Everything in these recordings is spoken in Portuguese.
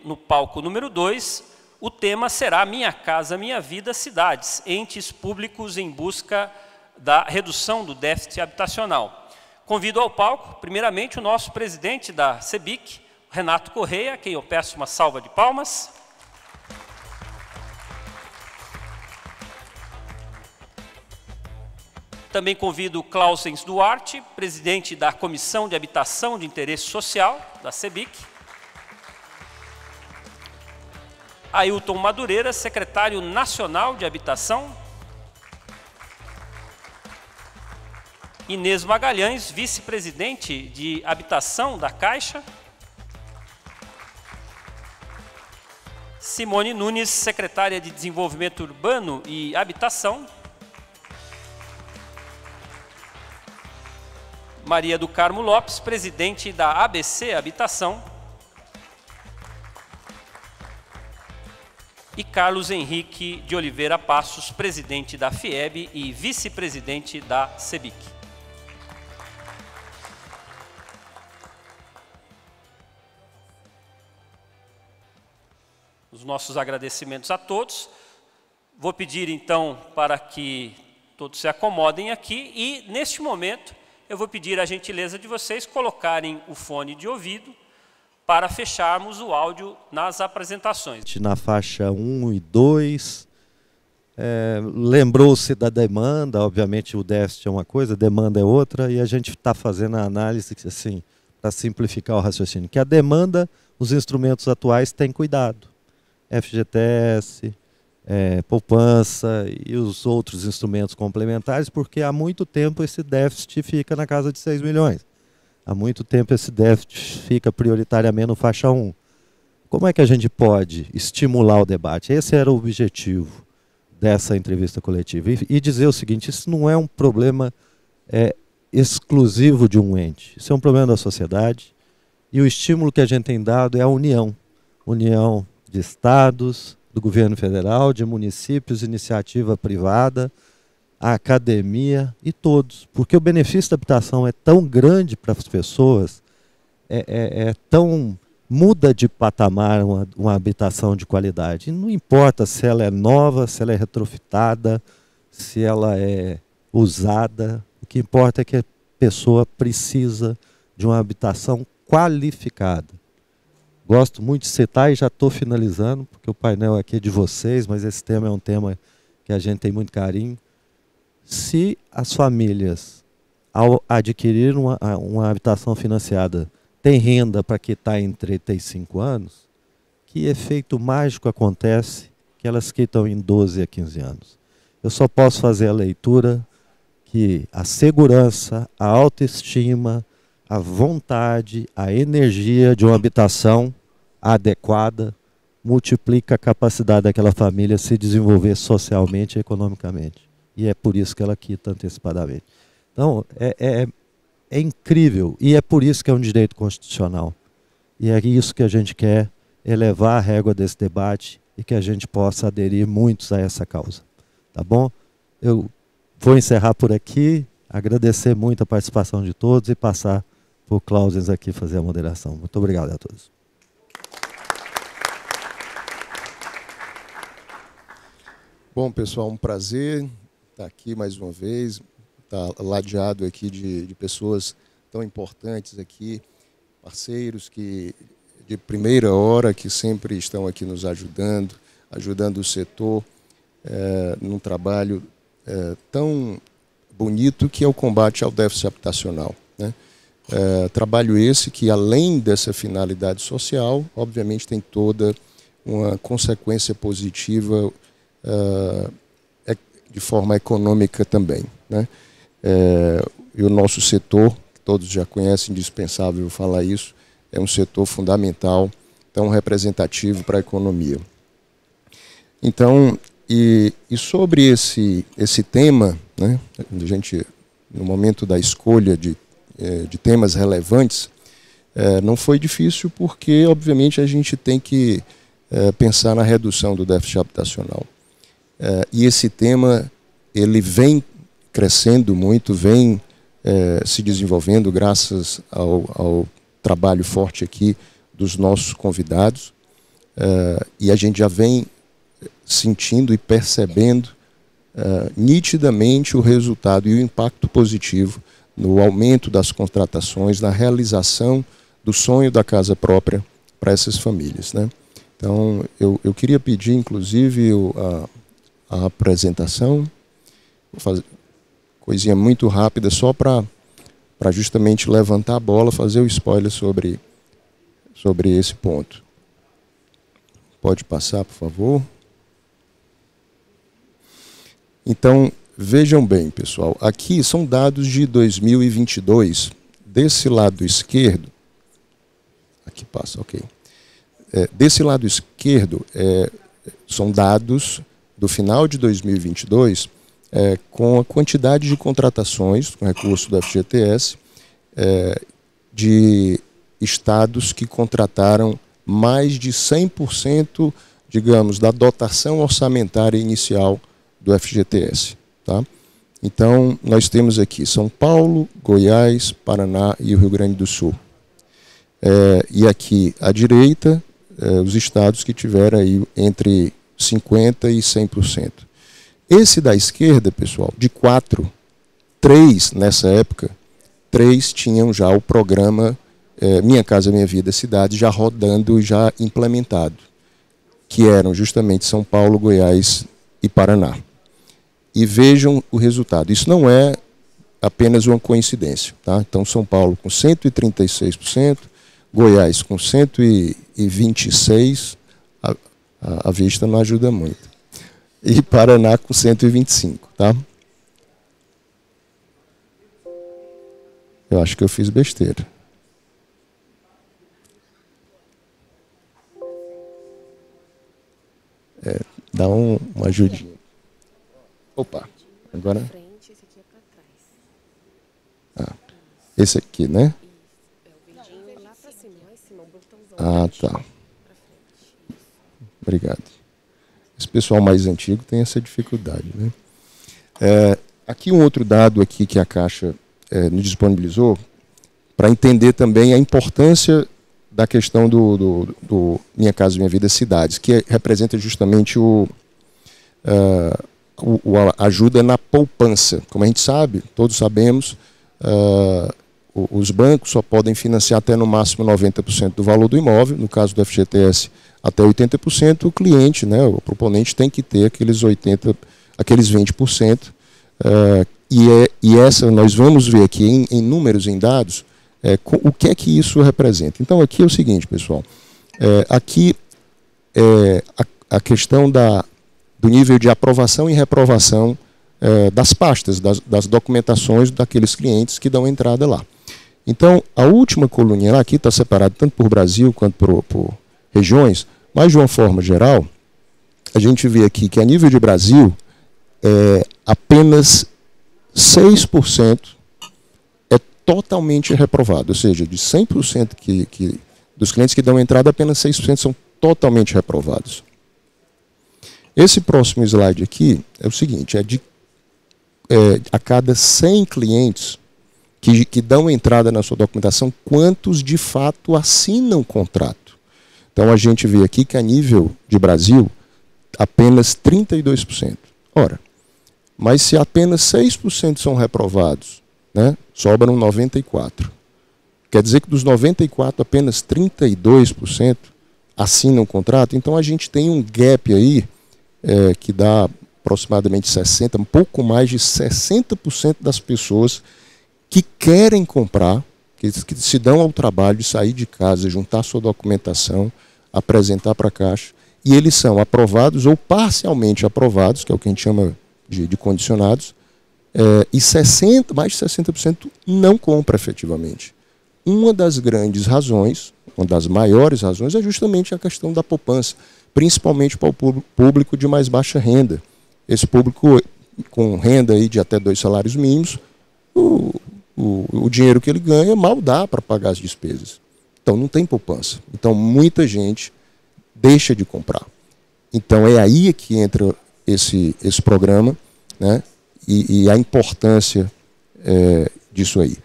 no palco número 2, o tema será Minha Casa, Minha Vida, Cidades, entes públicos em busca da redução do déficit habitacional. Convido ao palco, primeiramente, o nosso presidente da CEBIC, Renato Correia, a quem eu peço uma salva de palmas. Também convido Clausens Duarte, presidente da Comissão de Habitação de Interesse Social, da CEBIC. Ailton Madureira, secretário nacional de Habitação. Inês Magalhães, vice-presidente de Habitação da Caixa. Simone Nunes, secretária de Desenvolvimento Urbano e Habitação. Maria do Carmo Lopes, presidente da ABC Habitação. E Carlos Henrique de Oliveira Passos, presidente da FIEB e vice-presidente da CEBIC. Os nossos agradecimentos a todos. Vou pedir, então, para que todos se acomodem aqui e, neste momento, eu vou pedir a gentileza de vocês colocarem o fone de ouvido para fecharmos o áudio nas apresentações. Na faixa 1 e 2, lembrou-se da demanda, obviamente o déficit é uma coisa, a demanda é outra, e a gente está fazendo a análise, assim, para simplificar o raciocínio, que a demanda, os instrumentos atuais têm cuidado. FGTS, poupança e os outros instrumentos complementares, porque há muito tempo esse déficit fica na casa de 6 milhões. Há muito tempo esse déficit fica prioritariamente no faixa 1. Como é que a gente pode estimular o debate? Esse era o objetivo dessa entrevista coletiva. E dizer o seguinte, isso não é um problema exclusivo de um ente. Isso é um problema da sociedade. E o estímulo que a gente tem dado é a união. União de estados, do governo federal, de municípios, iniciativa privada, a academia e todos. Porque o benefício da habitação é tão grande para as pessoas, tão muda de patamar uma habitação de qualidade. E não importa se ela é nova, se ela é retrofitada, se ela é usada. O que importa é que a pessoa precisa de uma habitação qualificada. Gosto muito de citar e já estou finalizando, porque o painel aqui é de vocês, mas esse tema é um tema que a gente tem muito carinho. Se as famílias, ao adquirir uma habitação financiada, têm renda para quitar em 35 anos, que efeito mágico acontece que elas quitam em 12 a 15 anos? Eu só posso fazer a leitura que a segurança, a autoestima, a vontade, a energia de uma habitação adequada multiplica a capacidade daquela família se desenvolver socialmente e economicamente. E é por isso que ela quita antecipadamente. Então, é incrível. E é por isso que é um direito constitucional. E é isso que a gente quer, elevar a régua desse debate e que a gente possa aderir muitos a essa causa. Tá bom? Eu vou encerrar por aqui, agradecer muito a participação de todos e passar por Clausens aqui fazer a moderação. Muito obrigado a todos. Bom, pessoal, um prazer estar aqui mais uma vez, estar ladeado aqui de pessoas tão importantes aqui, parceiros que de primeira hora, que sempre estão aqui nos ajudando o setor num trabalho tão bonito que é o combate ao déficit habitacional, né? Trabalho esse que, além dessa finalidade social, obviamente tem toda uma consequência positiva de forma econômica também, né? E o nosso setor, que todos já conhecem, indispensável falar isso, é um setor fundamental, tão representativo para a economia. Então, e sobre esse tema, né, a gente, no momento da escolha de temas relevantes, não foi difícil porque, obviamente, a gente tem que pensar na redução do déficit habitacional. E esse tema, ele vem crescendo muito, vem se desenvolvendo graças ao trabalho forte aqui dos nossos convidados. e a gente já vem sentindo e percebendo nitidamente o resultado e o impacto positivo no aumento das contratações, na realização do sonho da casa própria para essas famílias, né? Então, eu queria pedir, inclusive, a apresentação, vou fazer coisinha muito rápida, só para justamente levantar a bola, fazer o spoiler sobre esse ponto. Pode passar, por favor? Então, vejam bem, pessoal, aqui são dados de 2022. Desse lado esquerdo, aqui passa, ok. Desse lado esquerdo, são dados do final de 2022, com a quantidade de contratações, com recurso do FGTS, de estados que contrataram mais de 100%, digamos, da dotação orçamentária inicial do FGTS. Tá? Então, nós temos aqui São Paulo, Goiás, Paraná e o Rio Grande do Sul. E aqui, à direita, os estados que tiveram aí entre 50% e 100%. Esse da esquerda, pessoal, de 4, 3 nessa época, 3 tinham já o programa Minha Casa Minha Vida Cidade já rodando e já implementado, que eram justamente São Paulo, Goiás e Paraná. E vejam o resultado. Isso não é apenas uma coincidência. Tá? Então, São Paulo com 136%, Goiás com 126%, a vista não ajuda muito. E Paraná com 125%. Tá? Eu acho que eu fiz besteira. Dá uma ajudinha. Opa, agora... esse aqui, né? Ah, tá. Obrigado. Esse pessoal mais antigo tem essa dificuldade, né? Aqui um outro dado aqui que a Caixa nos disponibilizou para entender também a importância da questão do Minha Casa Minha Vida Cidades, que representa justamente a ajuda na poupança. Como a gente sabe, todos sabemos, os bancos só podem financiar até no máximo 90% do valor do imóvel, no caso do FGTS até 80%, o cliente, né, o proponente tem que ter aqueles 20%, e essa nós vamos ver aqui em números, em dados, o que é que isso representa. Então aqui é o seguinte, pessoal, aqui a questão do nível de aprovação e reprovação das pastas, das documentações daqueles clientes que dão entrada lá. Então, a última coluninha lá, aqui está separada tanto por Brasil quanto por regiões, mas de uma forma geral, a gente vê aqui que a nível de Brasil, apenas 6% é totalmente reprovado, ou seja, de 100% dos clientes que dão entrada, apenas 6% são totalmente reprovados. Esse próximo slide aqui é o seguinte, a cada 100 clientes que dão entrada na sua documentação, quantos de fato assinam contrato. Então a gente vê aqui que a nível de Brasil, apenas 32%. Ora, mas se apenas 6% são reprovados, né, sobram 94%. Quer dizer que dos 94%, apenas 32% assinam o contrato. Então a gente tem um gap aí que dá aproximadamente 60%, um pouco mais de 60% das pessoas que querem comprar, que se dão ao trabalho de sair de casa, juntar sua documentação, apresentar para a Caixa, e eles são aprovados ou parcialmente aprovados, que é o que a gente chama de condicionados, e mais de 60% não compra efetivamente. Uma das grandes razões, uma das maiores razões, é justamente a questão da poupança, principalmente para o público de mais baixa renda. Esse público com renda aí de até 2 salários mínimos, o dinheiro que ele ganha mal dá para pagar as despesas. Então não tem poupança. Então muita gente deixa de comprar. Então é aí que entra esse programa, né, e a importância disso aí.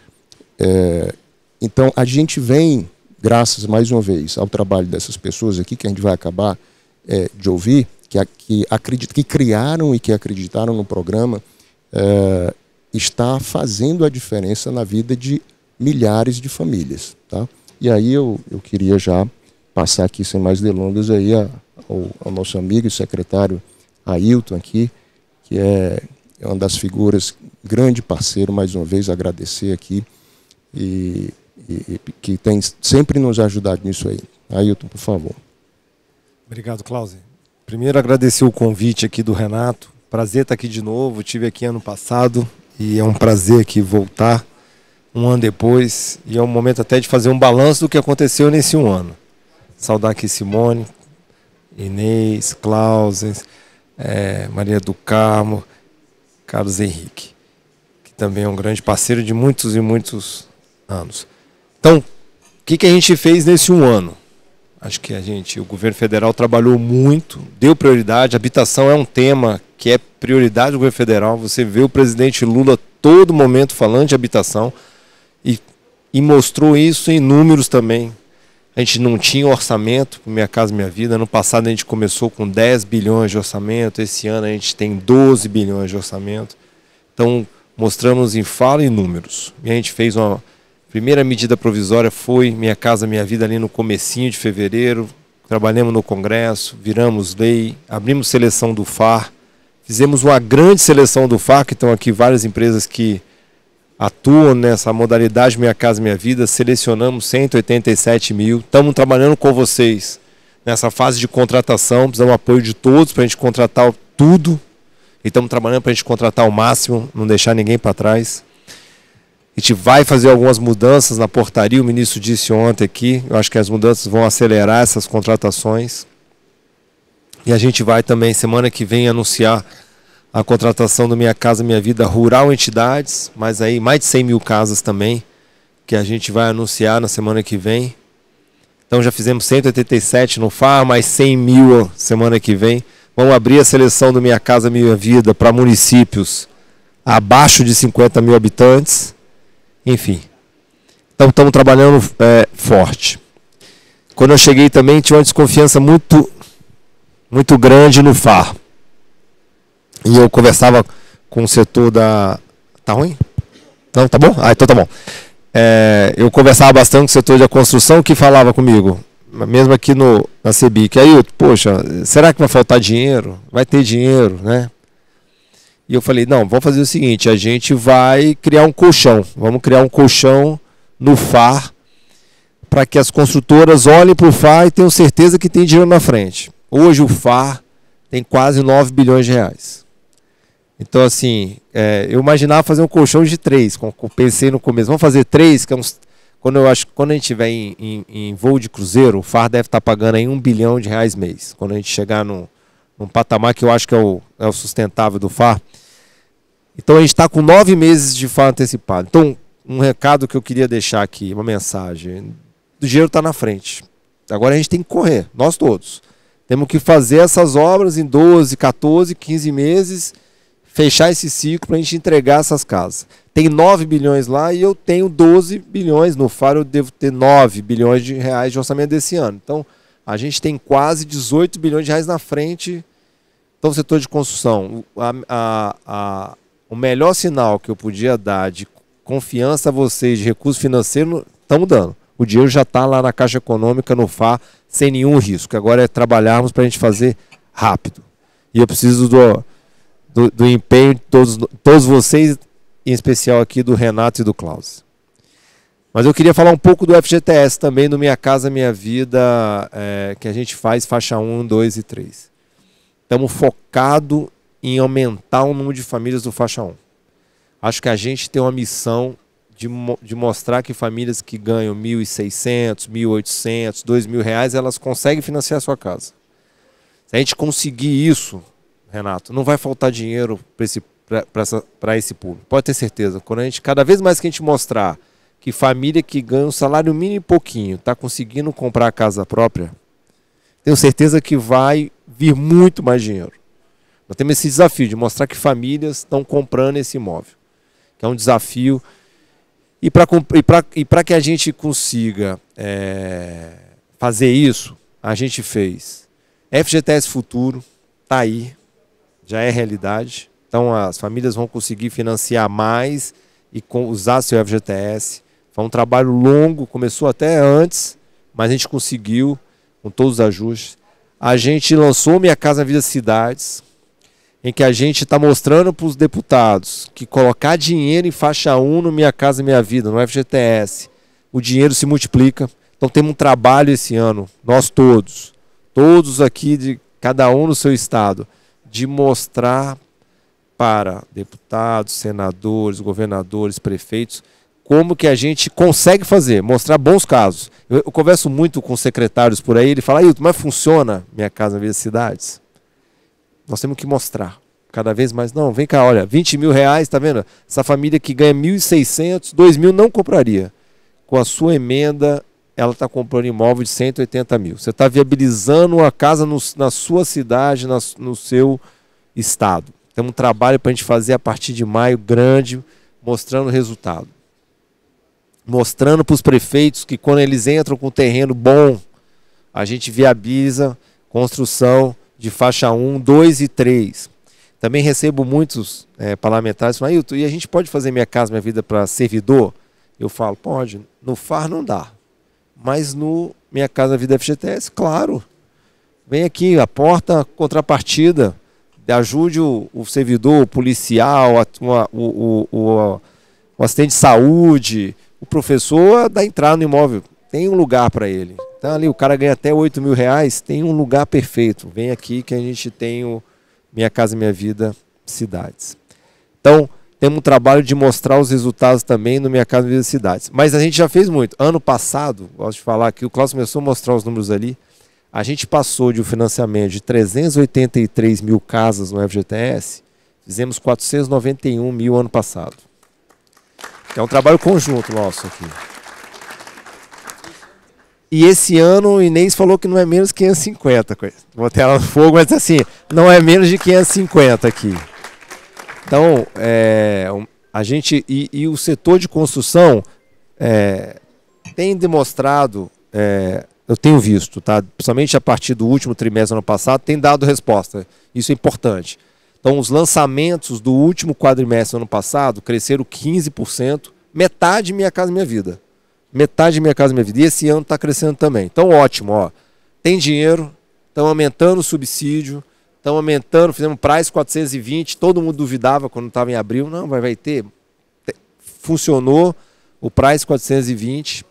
Então a gente vem graças mais uma vez ao trabalho dessas pessoas aqui, que a gente vai acabar de ouvir, que criaram e que acreditaram no programa, está fazendo a diferença na vida de milhares de famílias. Tá? E aí eu queria já passar aqui, sem mais delongas, aí ao nosso amigo e secretário Ailton aqui, que é uma das figuras, grande parceiro, mais uma vez, agradecer aqui, e que tem sempre nos ajudado nisso aí. Ailton, por favor. Obrigado, Klaus. Primeiro, agradecer o convite aqui do Renato. Prazer estar aqui de novo. Estive aqui ano passado e é um prazer aqui voltar um ano depois. E é um momento até de fazer um balanço do que aconteceu nesse um ano. Saudar aqui Simone, Inês, Klaus, Maria do Carmo, Carlos Henrique, que também é um grande parceiro de muitos e muitos anos. Então, o que a gente fez nesse um ano? Acho que o governo federal trabalhou muito, deu prioridade. Habitação é um tema que é prioridade do governo federal. Você vê o presidente Lula todo momento falando de habitação e mostrou isso em números também. A gente não tinha orçamento para Minha Casa Minha Vida. Ano passado a gente começou com 10 bilhões de orçamento. Esse ano a gente tem 12 bilhões de orçamento. Então, mostramos em fala e números. E a gente fez uma primeira medida provisória, foi Minha Casa Minha Vida ali no comecinho de fevereiro. Trabalhamos no Congresso, viramos lei, abrimos seleção do FAR. Fizemos uma grande seleção do FAR, que estão aqui várias empresas que atuam nessa modalidade Minha Casa Minha Vida. Selecionamos 187 mil. Estamos trabalhando com vocês nessa fase de contratação. Precisamos do apoio de todos para a gente contratar tudo. E estamos trabalhando para a gente contratar o máximo, não deixar ninguém para trás. A gente vai fazer algumas mudanças na portaria, o ministro disse ontem aqui. Eu acho que as mudanças vão acelerar essas contratações. E a gente vai também, semana que vem, anunciar a contratação do Minha Casa Minha Vida Rural Entidades, mas aí mais de 100 mil casas também, que a gente vai anunciar na semana que vem. Então já fizemos 187 no FAR, mais 100 mil semana que vem. Vamos abrir a seleção do Minha Casa Minha Vida para municípios abaixo de 50 mil habitantes. Enfim, então estamos trabalhando forte. Quando eu cheguei também tinha uma desconfiança muito grande no FAR. E eu conversava com o setor da... Tá ruim? Não, tá bom? Ah, então tá bom. Eu conversava bastante com o setor da construção, que falava comigo, mesmo aqui na CEBIC, aí, poxa, será que vai faltar dinheiro? Vai ter dinheiro, né? E eu falei, não, vamos fazer o seguinte, a gente vai criar um colchão. Vamos criar um colchão no FAR para que as construtoras olhem para o FAR e tenham certeza que tem dinheiro na frente. Hoje o FAR tem quase 9 bilhões de reais. Então, assim, eu imaginava fazer um colchão de 3. Pensei no começo, vamos fazer 3, que é uns... Quando a gente estiver em voo de cruzeiro, o FAR deve estar pagando aí 1 bilhão de reais mês. Quando a gente chegar num patamar que eu acho que é o sustentável do FAR. Então a gente está com 9 meses de FAR antecipado. Então, um recado que eu queria deixar aqui, uma mensagem. O dinheiro está na frente. Agora a gente tem que correr, nós todos. Temos que fazer essas obras em 12, 14, 15 meses, fechar esse ciclo para a gente entregar essas casas. Tem 9 bilhões lá e eu tenho 12 bilhões. No FAR eu devo ter 9 bilhões de reais de orçamento desse ano. Então, a gente tem quase 18 bilhões de reais na frente. Então, o setor de construção, o melhor sinal que eu podia dar de confiança a vocês, de recurso financeiro, estamos dando. O dinheiro já está lá na Caixa Econômica, no FAR, sem nenhum risco. Agora é trabalharmos para a gente fazer rápido. E eu preciso do empenho de todos vocês, em especial aqui do Renato e do Klaus. Mas eu queria falar um pouco do FGTS também, do Minha Casa Minha Vida, que a gente faz faixa 1, 2 e 3. Estamos focados em aumentar o número de famílias do faixa 1. Acho que a gente tem uma missão de mostrar que famílias que ganham 1.600, 1.800, 2.000 reais, elas conseguem financiar a sua casa. Se a gente conseguir isso, Renato, não vai faltar dinheiro para esse público. Pode ter certeza. Cada vez mais que a gente mostrar que família que ganha um salário mínimo e pouquinho está conseguindo comprar a casa própria, tenho certeza que vai vir muito mais dinheiro. Nós temos esse desafio de mostrar que famílias estão comprando esse imóvel, que é um desafio E para que a gente consiga fazer isso, a gente fez FGTS Futuro, está aí, já é realidade. Então as famílias vão conseguir financiar mais e usar seu FGTS. Foi um trabalho longo, começou até antes, mas a gente conseguiu, com todos os ajustes. A gente lançou Minha Casa Minha Vida Cidades, em que a gente está mostrando para os deputados que colocar dinheiro em faixa 1 no Minha Casa Minha Vida, no FGTS, o dinheiro se multiplica. Então temos um trabalho esse ano, nós todos aqui, de cada um no seu estado, de mostrar para deputados, senadores, governadores, prefeitos, como que a gente consegue fazer, mostrar bons casos. Eu converso muito com secretários por aí, ele fala, Ailton, mas funciona Minha Casa Minha Cidades? Nós temos que mostrar cada vez mais. Não, vem cá, olha, 20 mil reais, tá vendo? Essa família que ganha 1.600, 2.000 não compraria. Com a sua emenda, ela está comprando imóvel de 180 mil. Você está viabilizando uma casa na sua cidade, no seu estado. Temos um trabalho para a gente fazer a partir de maio, grande, mostrando o resultado. Mostrando para os prefeitos que quando eles entram com terreno bom, a gente viabiliza construção de faixa 1, 2 e 3. Também recebo muitos parlamentares falando, Ailton, e a gente pode fazer Minha Casa Minha Vida para servidor? Eu falo, pode. No FAR não dá. Mas no Minha Casa Minha Vida FGTS, claro. Vem aqui, aporta contrapartida, ajude o servidor, o policial, o assistente de saúde, o professor a dar entrada no imóvel. Tem um lugar para ele. Então ali o cara ganha até 8 mil reais, tem um lugar perfeito. Vem aqui que a gente tem o Minha Casa Minha Vida Cidades. Então, temos um trabalho de mostrar os resultados também no Minha Casa Minha Vida Cidades. Mas a gente já fez muito. Ano passado, gosto de falar que o Cláudio começou a mostrar os números ali, a gente passou de um financiamento de 383 mil casas no FGTS, fizemos 491 mil ano passado. É um trabalho conjunto nosso aqui. E esse ano o Inês falou que não é menos de 550. Vou até ela no fogo, mas assim, não é menos de 550 aqui. Então, a gente e o setor de construção tem demonstrado, eu tenho visto, tá? Principalmente a partir do último trimestre do ano passado, tem dado resposta. Isso é importante. Então, os lançamentos do último quadrimestre do ano passado cresceram 15%, metade Minha Casa Minha Vida. Metade Minha Casa Minha Vida. E esse ano está crescendo também. Então, ótimo. Ó. Tem dinheiro, estão aumentando o subsídio, estão aumentando, fizemos price 420, todo mundo duvidava quando estava em abril. Não, vai ter. Funcionou o price 420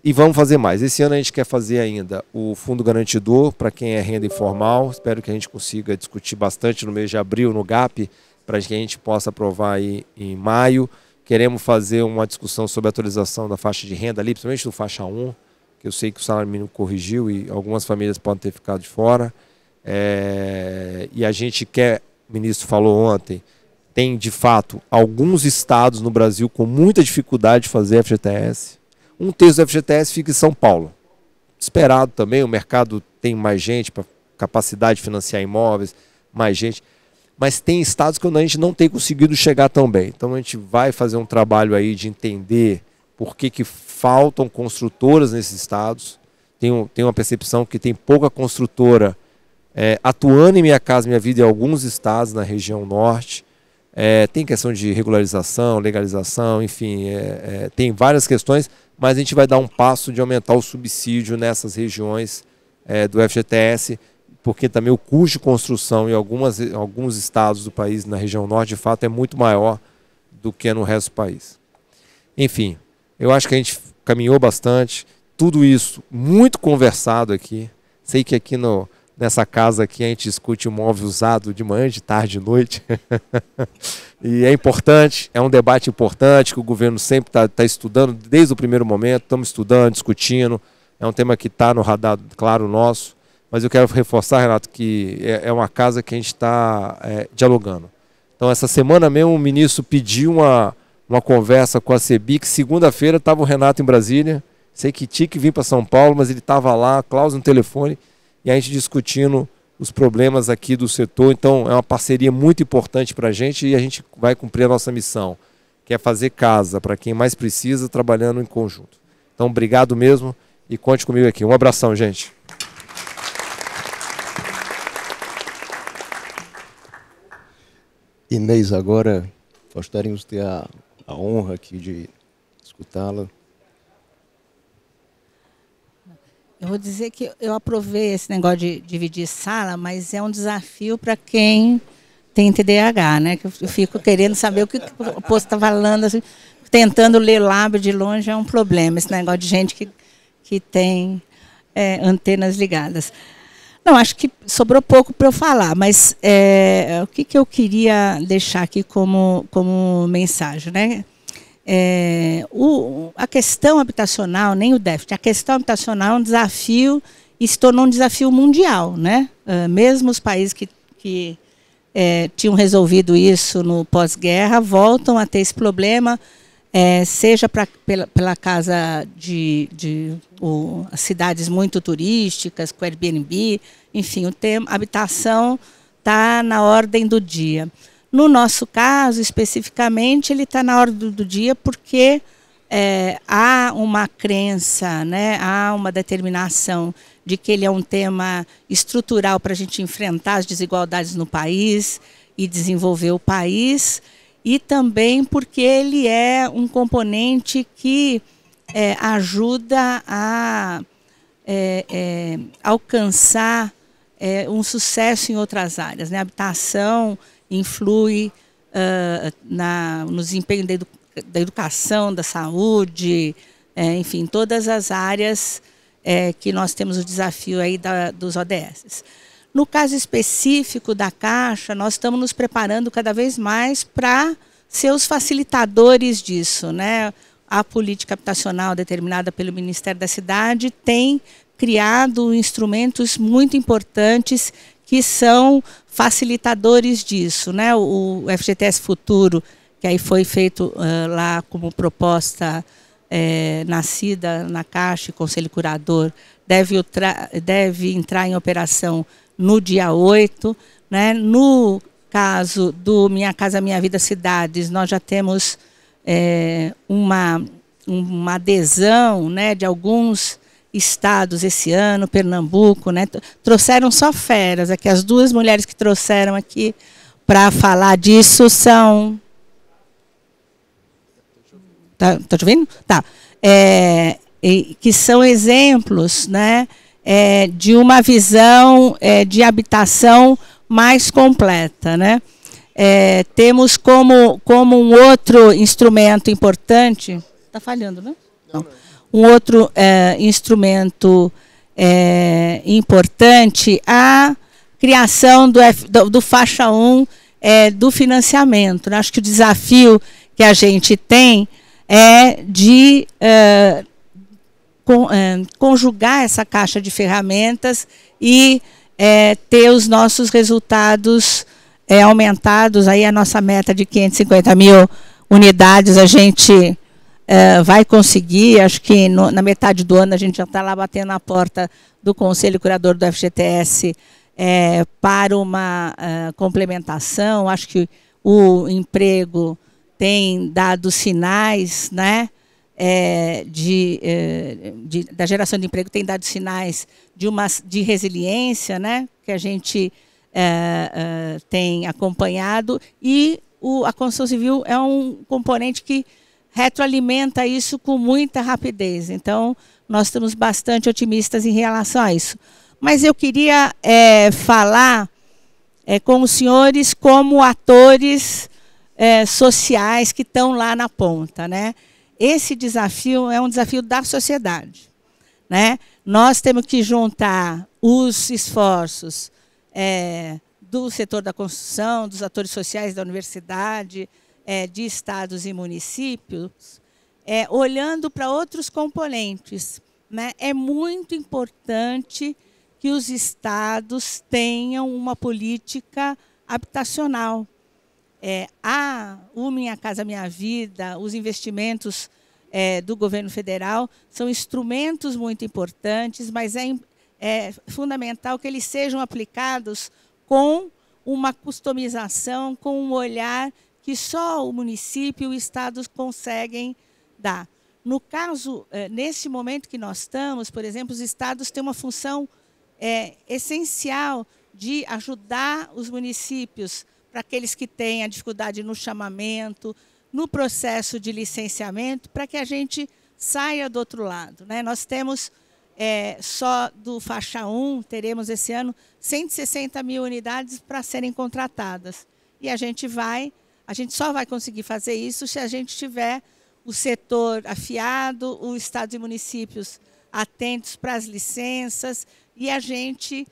e vamos fazer mais. Esse ano a gente quer fazer ainda o Fundo Garantidor para quem é renda informal. Espero que a gente consiga discutir bastante no mês de abril no GAP, para que a gente possa aprovar aí em maio. Queremos fazer uma discussão sobre a atualização da faixa de renda ali, principalmente do faixa 1, que eu sei que o salário mínimo corrigiu e algumas famílias podem ter ficado de fora. E a gente quer, o ministro falou ontem, tem de fato alguns estados no Brasil com muita dificuldade de fazer FGTS. Um terço do FGTS fica em São Paulo. Esperado também, o mercado tem mais gente para capacidade de financiar imóveis, mais gente. Mas tem estados que a gente não tem conseguido chegar tão bem. Então a gente vai fazer um trabalho aí de entender por que faltam construtoras nesses estados. Tem uma percepção que tem pouca construtora atuando em Minha Casa Minha Vida em alguns estados na região norte. Tem questão de regularização, legalização, enfim, tem várias questões, mas a gente vai dar um passo de aumentar o subsídio nessas regiões do FGTS, porque também o custo de construção em alguns estados do país, na região norte, de fato, é muito maior do que no resto do país. Enfim, eu acho que a gente caminhou bastante, tudo isso muito conversado aqui. Sei que aqui nessa casa aqui a gente discute imóvel usado de manhã, de tarde, de noite. E é importante, é um debate importante que o governo sempre está estudando, desde o primeiro momento, estamos estudando, discutindo. É um tema que está no radar, claro, nosso. Mas eu quero reforçar, Renato, que é uma casa que a gente está dialogando. Então, essa semana mesmo, o ministro pediu uma conversa com a CEBIC. Segunda-feira estava o Renato em Brasília. Sei que tinha que vir para São Paulo, mas ele estava lá, Cláudio no telefone, e a gente discutindo os problemas aqui do setor. Então, é uma parceria muito importante para a gente e a gente vai cumprir a nossa missão que é fazer casa para quem mais precisa, trabalhando em conjunto. Então, obrigado mesmo e conte comigo aqui. Um abração, gente. Inês, agora gostaríamos de ter a honra aqui de escutá-la. Eu vou dizer que eu aprovei esse negócio de dividir sala, mas é um desafio para quem tem TDAH, né? Que eu fico querendo saber o que o posto está falando, assim, tentando ler lábio de longe é um problema, esse negócio de gente que tem antenas ligadas. Não, acho que sobrou pouco para eu falar, mas o que eu queria deixar aqui como mensagem, né? A questão habitacional, nem o déficit, a questão habitacional é um desafio e se tornou um desafio mundial, né? Mesmo os países que tinham resolvido isso no pós-guerra voltam a ter esse problema, seja pela casa as cidades muito turísticas, com Airbnb, enfim, o tema habitação está na ordem do dia. No nosso caso, especificamente, ele está na ordem do dia porque há uma crença, né, há uma determinação de que ele é um tema estrutural para a gente enfrentar as desigualdades no país e desenvolver o país, e também porque ele é um componente que ajuda a alcançar um sucesso em outras áreas, né? A habitação influi no desempenho da educação, da saúde, enfim, todas as áreas que nós temos o desafio aí dos ODS. No caso específico da Caixa, nós estamos nos preparando cada vez mais para ser os facilitadores disso, né? A política habitacional determinada pelo Ministério da Cidade tem criado instrumentos muito importantes que são facilitadores disso, né? O FGTS Futuro, que aí foi feito lá como proposta nascida na Caixa e Conselho Curador, deve entrar em operação no dia 8. Né? No caso do Minha Casa Minha Vida Cidades, nós já temos uma adesão, né, de alguns estados esse ano, Pernambuco, né, trouxeram só feras aqui. As duas mulheres que trouxeram aqui para falar disso são... Tá te ouvindo? Tá. Que são exemplos, né, de uma visão de habitação mais completa, né? Temos como um outro instrumento importante... Está falhando, né? Não. Um outro instrumento importante, a criação do faixa 1 do financiamento. Acho que o desafio que a gente tem é de conjugar essa caixa de ferramentas e ter os nossos resultados aumentados. Aí a nossa meta de 550 mil unidades a gente vai conseguir. Acho que na metade do ano a gente já está lá batendo na porta do Conselho Curador do FGTS para uma complementação. Acho que o emprego tem dado sinais, né, da geração de emprego tem dado sinais de resiliência, né, que a gente tem acompanhado, e a construção civil é um componente que retroalimenta isso com muita rapidez. Então, nós estamos bastante otimistas em relação a isso. Mas eu queria falar com os senhores como atores sociais que estão lá na ponta, né? Esse desafio é um desafio da sociedade, né? Nós temos que juntar os esforços do setor da construção, dos atores sociais da universidade, de estados e municípios, olhando para outros componentes, né? É muito importante que os estados tenham uma política habitacional. O Minha Casa Minha Vida, os investimentos do governo federal são instrumentos muito importantes, mas é fundamental que eles sejam aplicados com uma customização, com um olhar que só o município e o Estado conseguem dar. No caso, nesse momento que nós estamos, por exemplo, os estados têm uma função essencial de ajudar os municípios, para aqueles que têm a dificuldade no chamamento, no processo de licenciamento, para que a gente saia do outro lado, né? Nós temos, só do faixa 1, teremos esse ano 160 mil unidades para serem contratadas. E a gente só vai conseguir fazer isso se a gente tiver o setor afiado, o Estado e municípios atentos para as licenças, e a gente,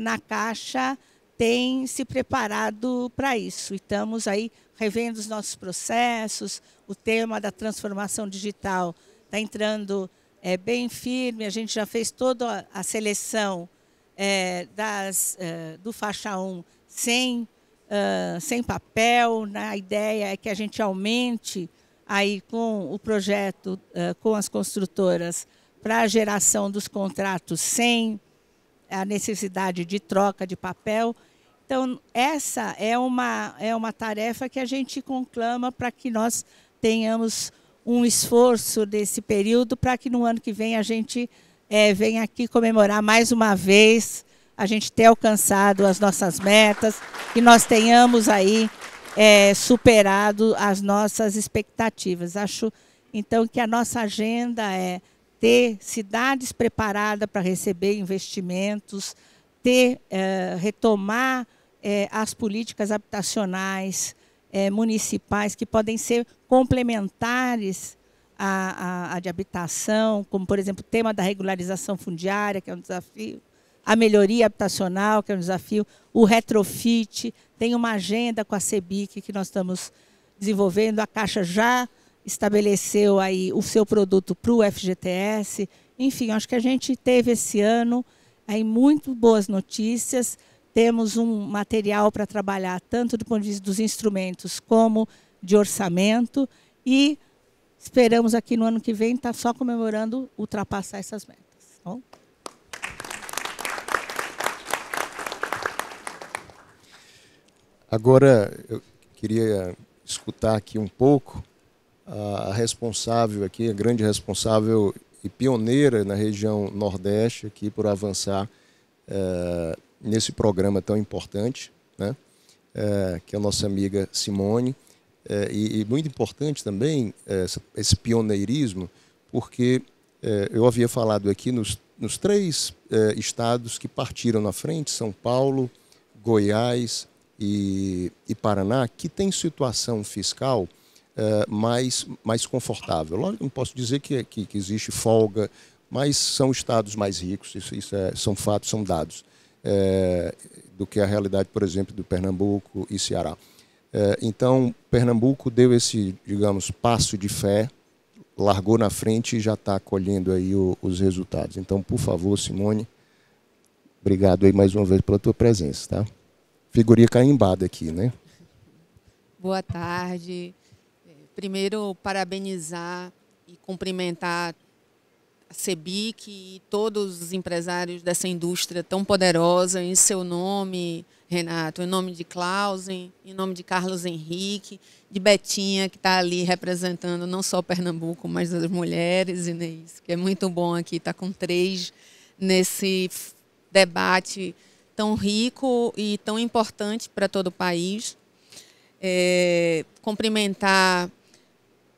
na Caixa, tem se preparado para isso. E estamos aí revendo os nossos processos, o tema da transformação digital está entrando bem firme, a gente já fez toda a seleção do faixa 1 sem papel, né? A ideia é que a gente aumente aí com o projeto, com as construtoras, para a geração dos contratos sem a necessidade de troca de papel. Então, essa é uma tarefa que a gente conclama para que nós tenhamos um esforço desse período, para que no ano que vem a gente venha aqui comemorar mais uma vez a gente ter alcançado as nossas metas, que nós tenhamos aí superado as nossas expectativas. Acho, então, que a nossa agenda é ter cidades preparadas para receber investimentos, retomar as políticas habitacionais municipais, que podem ser complementares à de habitação, como, por exemplo, o tema da regularização fundiária, que é um desafio, a melhoria habitacional, que é um desafio, o retrofit. Tem uma agenda com a CEBIC que nós estamos desenvolvendo, a Caixa já estabeleceu aí o seu produto para o FGTS. Enfim, acho que a gente teve esse ano aí muito boas notícias, temos um material para trabalhar tanto do ponto de vista dos instrumentos como de orçamento, e esperamos aqui no ano que vem estar só comemorando ultrapassar essas metas. Bom? Agora, eu queria escutar aqui um pouco a responsável aqui, a grande responsável e pioneira na região Nordeste aqui por avançar nesse programa tão importante, né? Que é a nossa amiga Simone. E muito importante também esse pioneirismo, porque eu havia falado aqui nos 3 estados que partiram na frente, São Paulo, Goiás e Paraná, que tem situação fiscal mais confortável. Lógico, não posso dizer que existe folga, mas são estados mais ricos, isso são fatos, são dados, do que a realidade, por exemplo, do Pernambuco e Ceará. Então, Pernambuco deu esse, digamos, passo de fé, largou na frente e já está colhendo aí os resultados. Então, por favor, Simone, obrigado aí mais uma vez pela tua presença, tá? Figurinha carimbada aqui, né? Boa tarde. Primeiro, parabenizar e cumprimentar a CEBIC e todos os empresários dessa indústria tão poderosa, em seu nome, Renato, em nome de Clausen, em nome de Carlos Henrique, de Betinha, que está ali representando não só Pernambuco, mas as mulheres, Inês, que é muito bom aqui estar com 3 nesse debate tão rico e tão importante para todo o país. Cumprimentar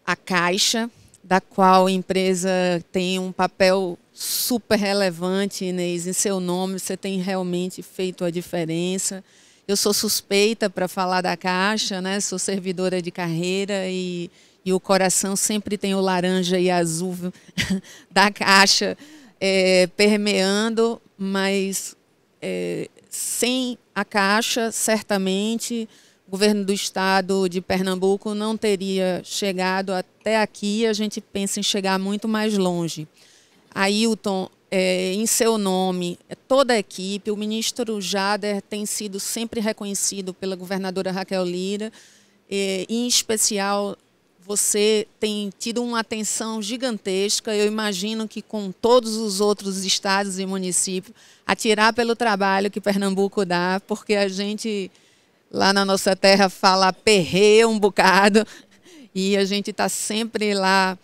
a Caixa, da qual a empresa tem um papel super relevante, Inês, em seu nome, você tem realmente feito a diferença. Eu sou suspeita para falar da Caixa, né? Sou servidora de carreira e o coração sempre tem o laranja e azul da Caixa permeando, mas sem a Caixa, certamente, o governo do estado de Pernambuco não teria chegado até aqui, a gente pensa em chegar muito mais longe. Ailton, em seu nome, toda a equipe, o ministro Jader tem sido sempre reconhecido pela governadora Raquel Lira, em especial você tem tido uma atenção gigantesca, eu imagino que com todos os outros estados e municípios, a tirar pelo trabalho que Pernambuco dá, porque a gente lá na nossa terra fala perreia um bocado, e a gente está sempre lá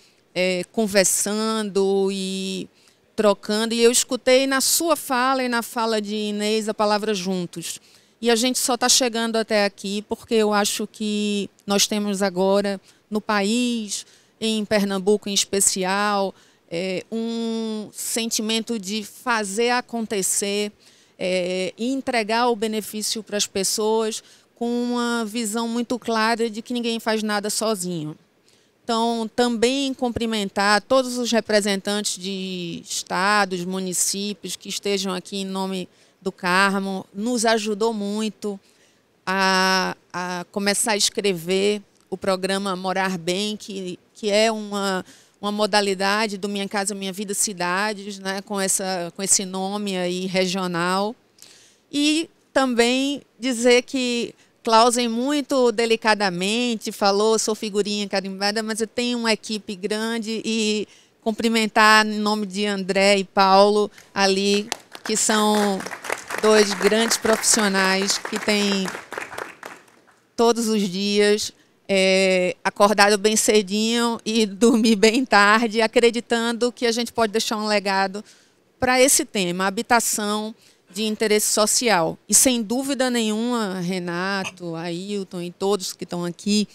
conversando e trocando. E eu escutei na sua fala e na fala de Inês a palavra juntos. E a gente só está chegando até aqui porque eu acho que nós temos agora no país, em Pernambuco em especial, um sentimento de fazer acontecer e entregar o benefício para as pessoas com uma visão muito clara de que ninguém faz nada sozinho. Então, também cumprimentar todos os representantes de estados, municípios que estejam aqui em nome do Carmo, nos ajudou muito a começar a escrever o programa Morar Bem, que é uma modalidade do Minha Casa Minha Vida Cidades, né, com esse nome aí regional. E também dizer que Clausen muito delicadamente falou, sou figurinha carimbada, mas eu tenho uma equipe grande, e cumprimentar em nome de André e Paulo ali, que são dois grandes profissionais que têm todos os dias acordado bem cedinho e dormir bem tarde, acreditando que a gente pode deixar um legado para esse tema, habitação de interesse social. E sem dúvida nenhuma, Renato, Ailton e todos que estão aqui,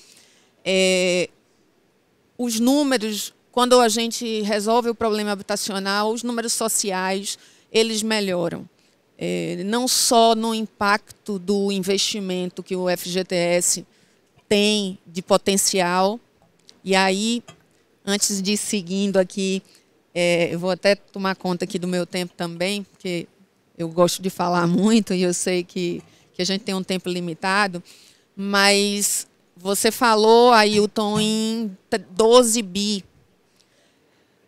os números, quando a gente resolve o problema habitacional, os números sociais, eles melhoram. Não só no impacto do investimento que o FGTS tem de potencial. E aí, antes de ir seguindo aqui, eu vou até tomar conta aqui do meu tempo também, porque eu gosto de falar muito e eu sei que a gente tem um tempo limitado, mas você falou, Ailton, em 12 bi.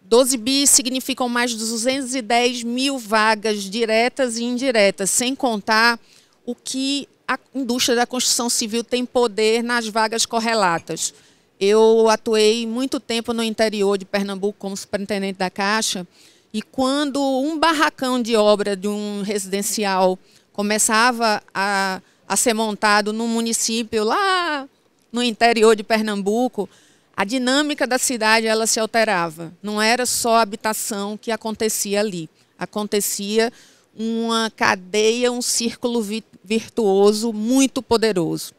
12 bi significam mais de 210 mil vagas diretas e indiretas, sem contar o que a indústria da construção civil tem poder nas vagas correlatas. Eu atuei muito tempo no interior de Pernambuco como superintendente da Caixa, e quando um barracão de obra de um residencial começava a ser montado num município lá no interior de Pernambuco, a dinâmica da cidade ela se alterava. Não era só a habitação que acontecia ali. Acontecia uma cadeia, um círculo virtuoso muito poderoso.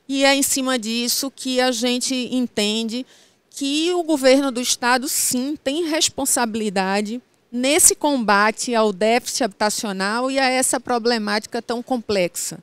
E é em cima disso que a gente entende que o governo do Estado, sim, tem responsabilidade nesse combate ao déficit habitacional e a essa problemática tão complexa.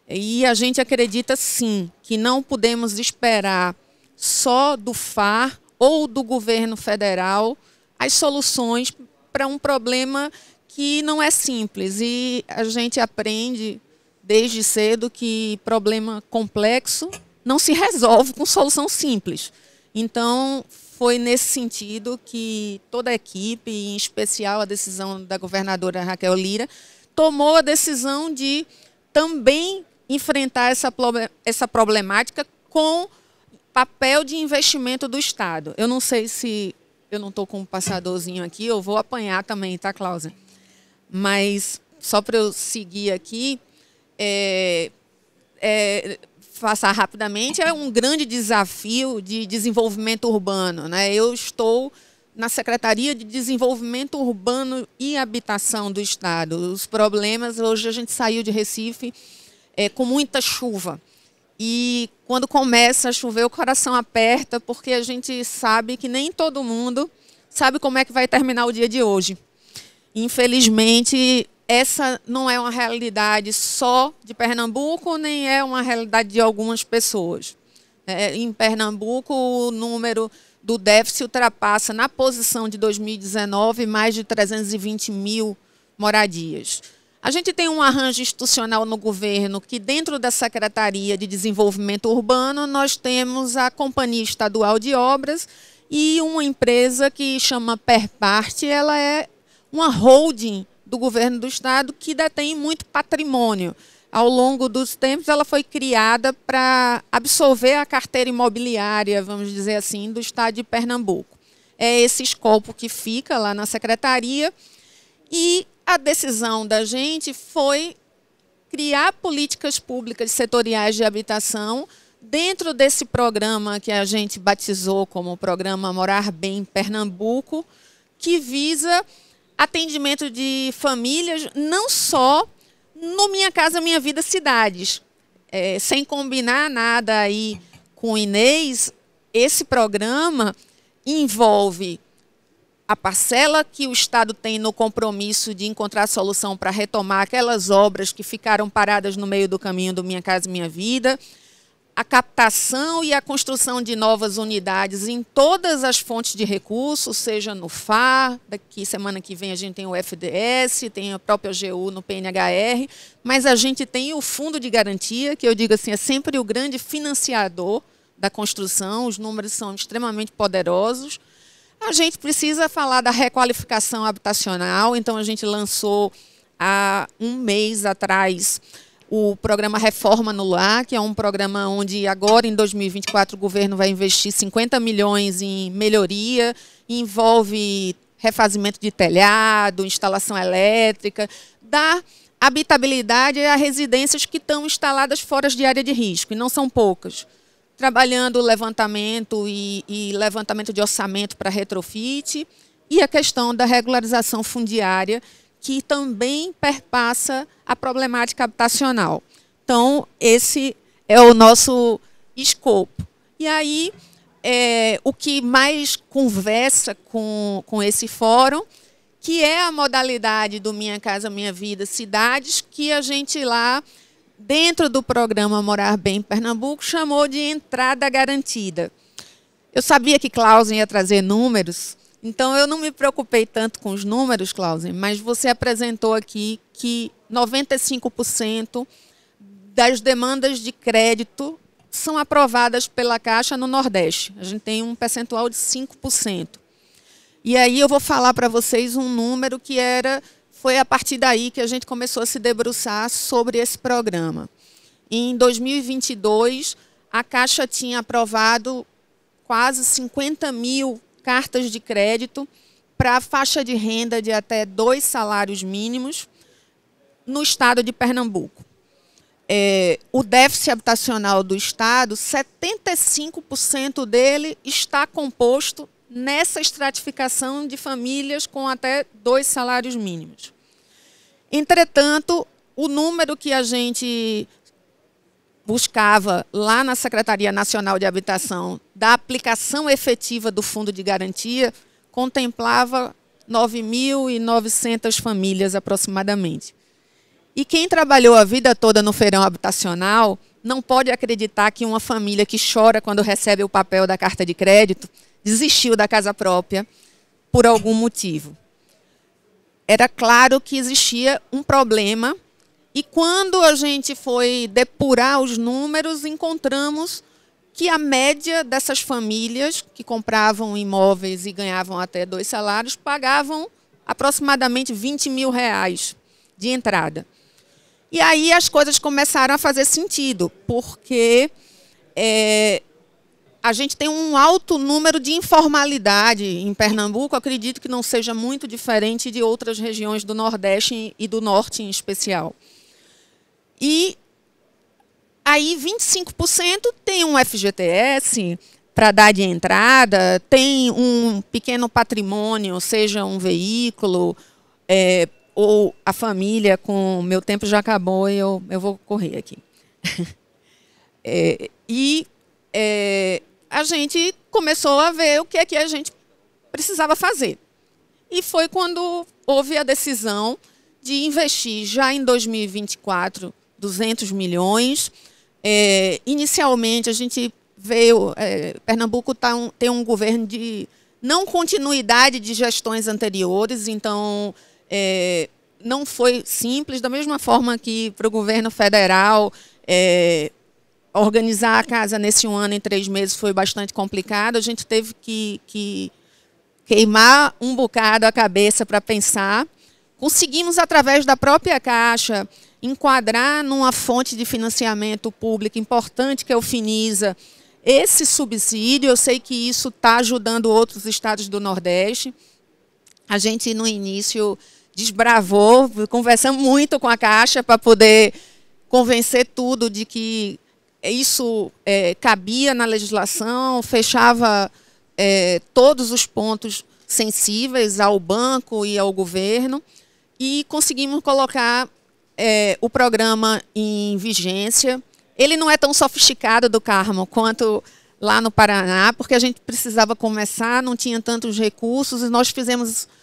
E a gente acredita, sim, que não podemos esperar só do FAR ou do governo federal as soluções para um problema que não é simples. E a gente aprende desde cedo que problema complexo não se resolve com solução simples. Então, foi nesse sentido que toda a equipe, em especial a decisão da governadora Raquel Lira, tomou a decisão de também enfrentar essa problemática com papel de investimento do Estado. Eu não sei se... Eu não estou com um passadorzinho aqui, eu vou apanhar também, tá, Cláudia? Mas, só para eu seguir aqui, passar rapidamente, é um grande desafio de desenvolvimento urbano, né? Eu estou na Secretaria de Desenvolvimento Urbano e Habitação do Estado. Os problemas, hoje a gente saiu de Recife com muita chuva. E quando começa a chover, o coração aperta, porque a gente sabe que nem todo mundo sabe como é que vai terminar o dia de hoje. Infelizmente, essa não é uma realidade só de Pernambuco, nem é uma realidade de algumas pessoas. Em Pernambuco, o número do déficit ultrapassa, na posição de 2019, mais de 320 mil moradias. A gente tem um arranjo institucional no governo que, dentro da Secretaria de Desenvolvimento Urbano, nós temos a Companhia Estadual de Obras e uma empresa que chama Perparte. Ela é uma holding do governo do Estado que detém muito patrimônio. Ao longo dos tempos, ela foi criada para absorver a carteira imobiliária, vamos dizer assim, do Estado de Pernambuco. É esse escopo que fica lá na Secretaria. E a decisão da gente foi criar políticas públicas setoriais de habitação dentro desse programa que a gente batizou como Programa Morar Bem Pernambuco, que visa atendimento de famílias, não só no Minha Casa Minha Vida Cidades. Sem combinar nada aí com o Inês, esse programa envolve a parcela que o Estado tem no compromisso de encontrar solução para retomar aquelas obras que ficaram paradas no meio do caminho do Minha Casa Minha Vida, a captação e a construção de novas unidades em todas as fontes de recursos, seja no FAR, daqui semana que vem a gente tem o FDS, tem a própria AGU no PNHR, mas a gente tem o Fundo de Garantia, que eu digo assim, é sempre o grande financiador da construção, os números são extremamente poderosos. A gente precisa falar da requalificação habitacional, então a gente lançou há um mês atrás o programa Reforma no Lar, que é um programa onde agora, em 2024, o governo vai investir 50 milhões em melhoria, envolve refazimento de telhado, instalação elétrica, dar habitabilidade a residências que estão instaladas fora de área de risco, e não são poucas. Trabalhando o levantamento e levantamento de orçamento para retrofit, e a questão da regularização fundiária, que também perpassa a problemática habitacional. Então, esse é o nosso escopo. E aí, o que mais conversa com esse fórum, que é a modalidade do Minha Casa Minha Vida Cidades, que a gente lá, dentro do programa Morar Bem em Pernambuco, chamou de entrada garantida. Eu sabia que Klausen ia trazer números, então eu não me preocupei tanto com os números, Klausen, mas você apresentou aqui que 95% das demandas de crédito são aprovadas pela Caixa no Nordeste. A gente tem um percentual de 5%. E aí eu vou falar para vocês um número que foi a partir daí que a gente começou a se debruçar sobre esse programa. Em 2022, a Caixa tinha aprovado quase 50 mil cartas de crédito para a faixa de renda de até 2 salários mínimos no estado de Pernambuco. O déficit habitacional do estado, 75% dele está composto nessa estratificação de famílias com até 2 salários mínimos. Entretanto, o número que a gente buscava lá na Secretaria Nacional de Habitação da aplicação efetiva do Fundo de Garantia contemplava 9.900 famílias aproximadamente. E quem trabalhou a vida toda no feirão habitacional não pode acreditar que uma família que chora quando recebe o papel da carta de crédito desistiu da casa própria por algum motivo. Era claro que existia um problema. E quando a gente foi depurar os números, encontramos que a média dessas famílias que compravam imóveis e ganhavam até 2 salários pagavam aproximadamente R$20 mil de entrada. E aí as coisas começaram a fazer sentido, porque a gente tem um alto número de informalidade em Pernambuco, acredito que não seja muito diferente de outras regiões do Nordeste e do Norte em especial. E aí 25% tem um FGTS para dar de entrada, tem um pequeno patrimônio, seja um veículo, ou a família, com meu tempo já acabou e eu vou correr aqui. A gente começou a ver o que é que a gente precisava fazer. E foi quando houve a decisão de investir já em 2024 200 milhões. Inicialmente, a gente veio... Pernambuco tem um governo de não continuidade de gestões anteriores, então não foi simples, da mesma forma que para o governo federal organizar a casa nesse 1 ano em 3 meses foi bastante complicado. A gente teve que queimar um bocado a cabeça para pensar. Conseguimos, através da própria Caixa, enquadrar numa fonte de financiamento público importante, que é o Finisa, esse subsídio. Eu sei que isso está ajudando outros estados do Nordeste. A gente, no início, desbravou, conversamos muito com a Caixa para poder convencer tudo de que isso cabia na legislação, fechava todos os pontos sensíveis ao banco e ao governo, e conseguimos colocar o programa em vigência. Ele não é tão sofisticado, do Carmo, quanto lá no Paraná, porque a gente precisava começar, não tinha tantos recursos, e nós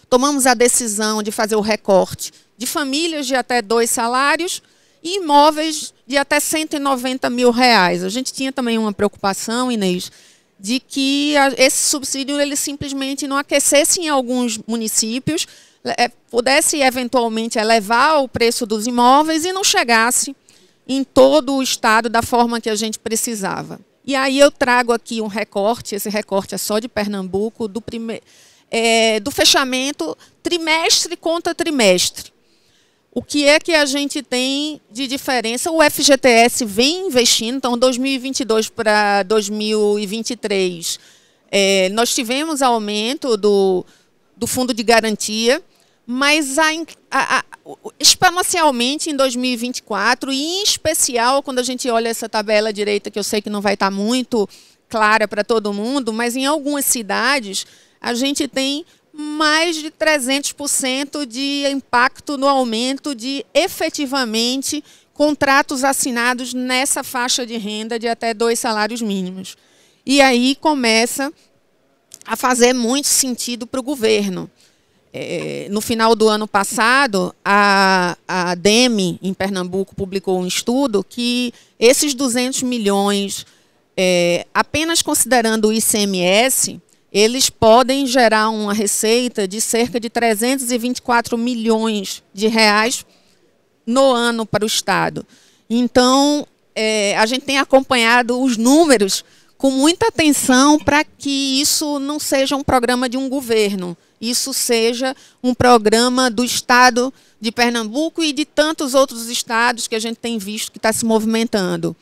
tomamos a decisão de fazer o recorte de famílias de até 2 salários e imóveis de até R$190 mil. A gente tinha também uma preocupação, Inês, de que esse subsídio ele simplesmente não aquecesse em alguns municípios, pudesse eventualmente elevar o preço dos imóveis e não chegasse em todo o estado da forma que a gente precisava. E aí eu trago aqui um recorte, esse recorte é só de Pernambuco, do fechamento trimestre contra trimestre. O que é que a gente tem de diferença? O FGTS vem investindo, então, 2022 para 2023, nós tivemos aumento do fundo de garantia, mas exponencialmente em 2024, e em especial quando a gente olha essa tabela à direita, que eu sei que não vai estar muito clara para todo mundo, mas em algumas cidades a gente tem mais de 300% de impacto no aumento de, efetivamente, contratos assinados nessa faixa de renda de até 2 salários mínimos. E aí começa a fazer muito sentido para o governo. No final do ano passado, a DEME, em Pernambuco, publicou um estudo que esses 200 milhões, apenas considerando o ICMS, eles podem gerar uma receita de cerca de 324 milhões de reais no ano para o Estado. Então, a gente tem acompanhado os números com muita atenção para que isso não seja um programa de um governo, isso seja um programa do Estado de Pernambuco e de tantos outros estados que a gente tem visto que está se movimentando.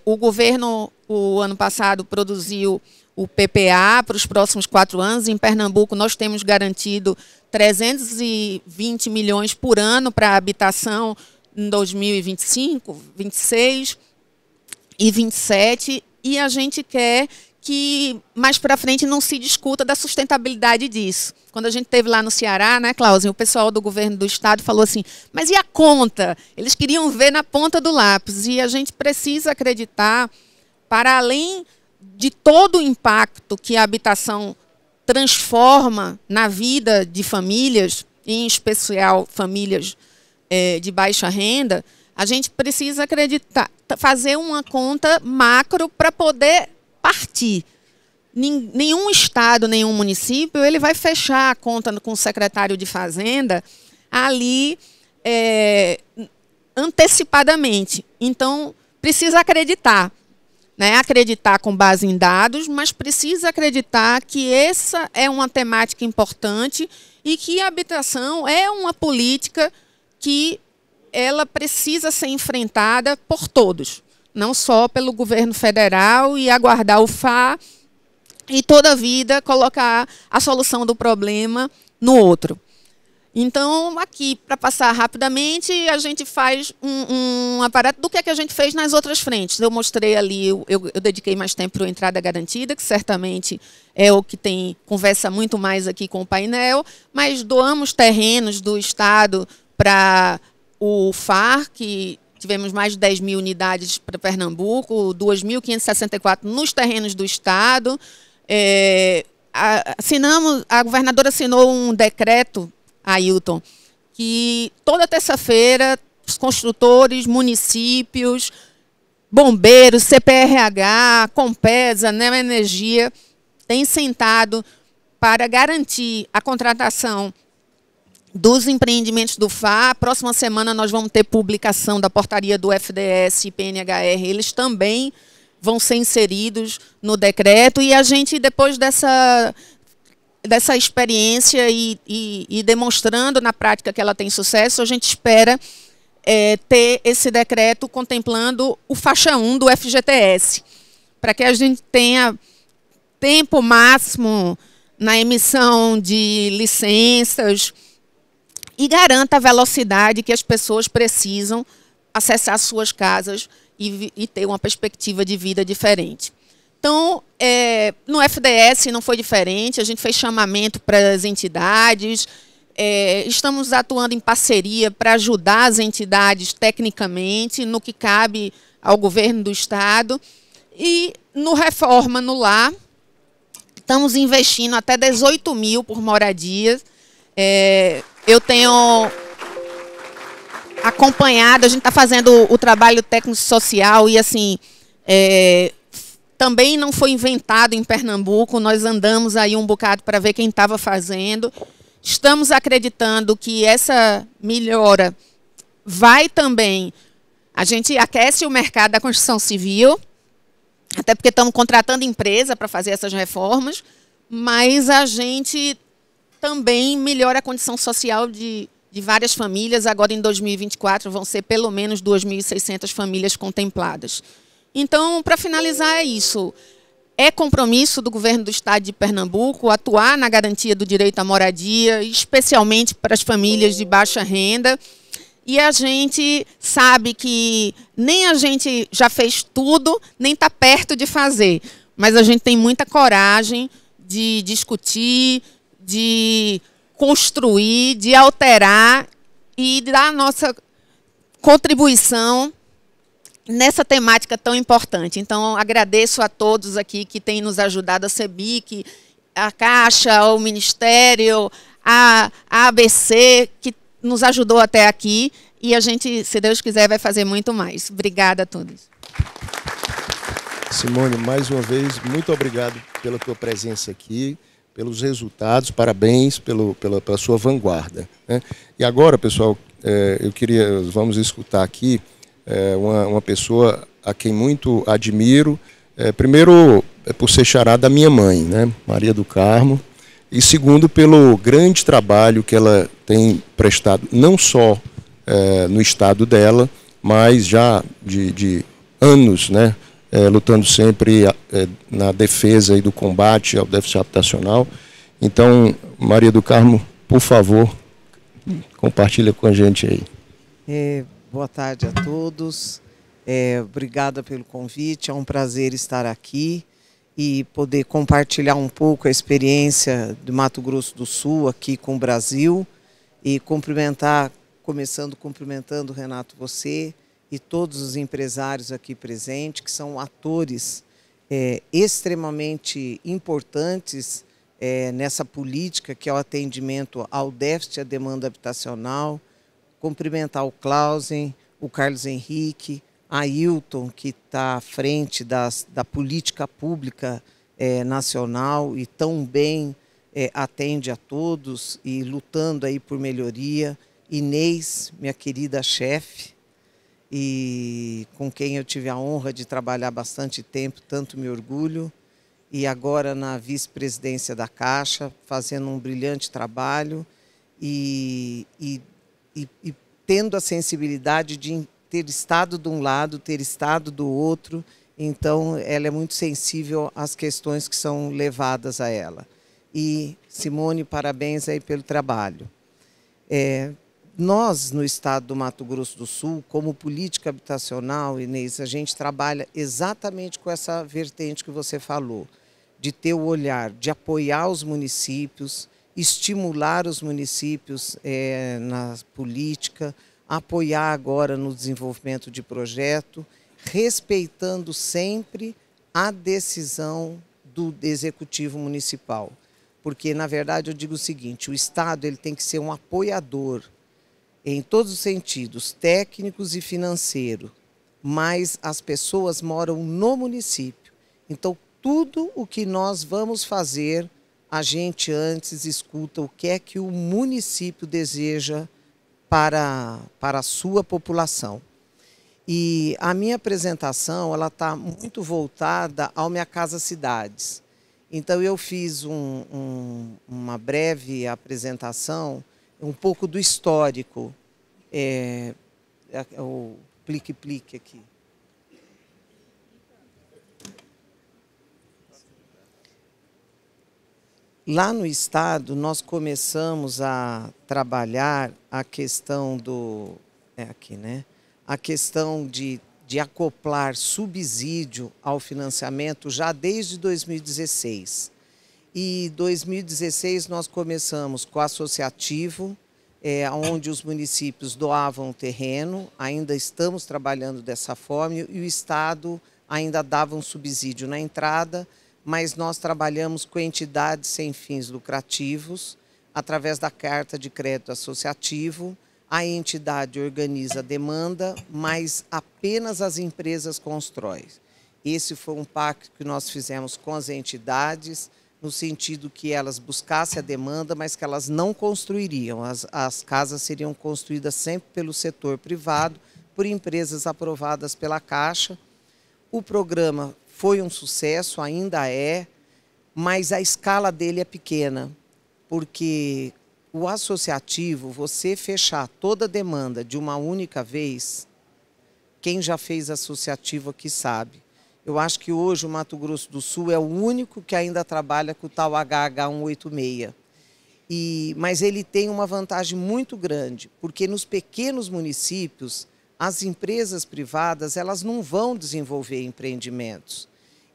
O governo, o ano passado, produziu o PPA para os próximos 4 anos. Em Pernambuco, nós temos garantido 320 milhões por ano para a habitação em 2025, 26 e 27, e a gente quer que mais para frente não se discuta da sustentabilidade disso. Quando a gente esteve lá no Ceará, né, Cláudia, o pessoal do governo do estado falou assim, mas e a conta? Eles queriam ver na ponta do lápis, e a gente precisa acreditar, para além de todo o impacto que a habitação transforma na vida de famílias, em especial famílias de baixa renda, a gente precisa acreditar, fazer uma conta macro para poder partir. Nenhum estado, nenhum município, ele vai fechar a conta com o secretário de Fazenda ali antecipadamente. Então, precisa acreditar. Acreditar com base em dados, mas precisa acreditar que essa é uma temática importante e que a habitação é uma política que ela precisa ser enfrentada por todos, não só pelo governo federal e aguardar o FA e toda a vida colocar a solução do problema no outro. Então, aqui, para passar rapidamente, a gente faz um aparato do que a gente fez nas outras frentes. Eu mostrei ali, eu dediquei mais tempo para a entrada garantida, que certamente é o que conversa muito mais aqui com o painel, mas doamos terrenos do Estado para o FAR, que tivemos mais de 10 mil unidades para Pernambuco, 2.564 nos terrenos do Estado. A governadora assinou um decreto, Ailton, que toda terça-feira os construtores, municípios, bombeiros, CPRH, Compesa, Neoenergia têm sentado para garantir a contratação dos empreendimentos do FA. Próxima semana nós vamos ter publicação da portaria do FDS e PNHR. Eles também vão ser inseridos no decreto, e a gente, depois dessa experiência e demonstrando na prática que ela tem sucesso, a gente espera ter esse decreto contemplando o faixa 1 do FGTS, para que a gente tenha tempo máximo na emissão de licenças e garanta a velocidade que as pessoas precisam acessar suas casas e ter uma perspectiva de vida diferente. Então, no FDS não foi diferente, a gente fez chamamento para as entidades, estamos atuando em parceria para ajudar as entidades tecnicamente, no que cabe ao governo do Estado. E no Reforma no Lar, estamos investindo até 18 mil por moradia. Eu tenho acompanhado, a gente está fazendo o trabalho técnico-social e, assim, também não foi inventado em Pernambuco, nós andamos aí um bocado para ver quem estava fazendo. Estamos acreditando que essa melhora vai também... A gente aquece o mercado da construção civil, até porque estamos contratando empresa para fazer essas reformas, mas a gente também melhora a condição social de várias famílias. Agora, em 2024, vão ser pelo menos 2.600 famílias contempladas. Então, para finalizar, é isso. É compromisso do governo do Estado de Pernambuco atuar na garantia do direito à moradia, especialmente para as famílias de baixa renda. E a gente sabe que nem a gente já fez tudo, nem está perto de fazer. Mas a gente tem muita coragem de discutir, de construir, de alterar e dar a nossa contribuição nessa temática tão importante. Então, agradeço a todos aqui que têm nos ajudado, a CEBIC, a Caixa, o Ministério, a ABC, que nos ajudou até aqui, e a gente, se Deus quiser, vai fazer muito mais. Obrigada a todos. Simone, mais uma vez, muito obrigado pela tua presença aqui, pelos resultados, parabéns pela sua vanguarda, né? E agora, pessoal, vamos escutar aqui uma pessoa a quem muito admiro, primeiro por ser xará da minha mãe, né, Maria do Carmo, e segundo pelo grande trabalho que ela tem prestado, não só no estado dela, mas já de anos, né, lutando sempre na defesa e do combate ao déficit habitacional. Então, Maria do Carmo, por favor, compartilha com a gente aí. Boa tarde a todos. Obrigada pelo convite. É um prazer estar aqui e poder compartilhar um pouco a experiência do Mato Grosso do Sul aqui com o Brasil e começando cumprimentando, Renato, você e todos os empresários aqui presentes, que são atores extremamente importantes nessa política que é o atendimento ao déficit e à demanda habitacional. Cumprimentar o Clausen, o Carlos Henrique, a Hilton, que está à frente da política pública nacional e tão bem atende a todos e lutando aí por melhoria. Inês, minha querida chefe, e com quem eu tive a honra de trabalhar bastante tempo, tanto me orgulho, e agora na vice-presidência da Caixa, fazendo um brilhante trabalho e tendo a sensibilidade de ter estado de um lado, ter estado do outro. Então, ela é muito sensível às questões que são levadas a ela. E, Simone, parabéns aí pelo trabalho. Nós, no estado do Mato Grosso do Sul, como política habitacional, Inês, a gente trabalha exatamente com essa vertente que você falou, de ter o olhar, de apoiar os municípios, estimular os municípios na política, apoiar agora no desenvolvimento de projeto, respeitando sempre a decisão do executivo municipal. Porque, na verdade, eu digo o seguinte, o Estado ele tem que ser um apoiador em todos os sentidos, técnicos e financeiro, mas as pessoas moram no município. Então, tudo o que nós vamos fazer, a gente antes escuta o que é que o município deseja para a sua população. E a minha apresentação ela está muito voltada ao Minha Casa Cidades. Então, eu fiz uma breve apresentação, um pouco do histórico, o plique-plique aqui. Lá no estado, nós começamos a trabalhar a questão do... aqui, né? a questão de acoplar subsídio ao financiamento já desde 2016. E em 2016 nós começamos com o associativo, onde os municípios doavam o terreno, ainda estamos trabalhando dessa forma, e o Estado ainda dava um subsídio na entrada, mas nós trabalhamos com entidades sem fins lucrativos, através da carta de crédito associativo. A entidade organiza a demanda, mas apenas as empresas constroem. Esse foi um pacto que nós fizemos com as entidades, no sentido que elas buscassem a demanda, mas que elas não construiriam. As casas seriam construídas sempre pelo setor privado, por empresas aprovadas pela Caixa. O programa foi um sucesso, ainda é, mas a escala dele é pequena, porque o associativo, você fechar toda a demanda de uma única vez, quem já fez associativo aqui sabe. Eu acho que hoje o Mato Grosso do Sul é o único que ainda trabalha com o tal HH186. Mas ele tem uma vantagem muito grande, porque nos pequenos municípios, as empresas privadas elas não vão desenvolver empreendimentos.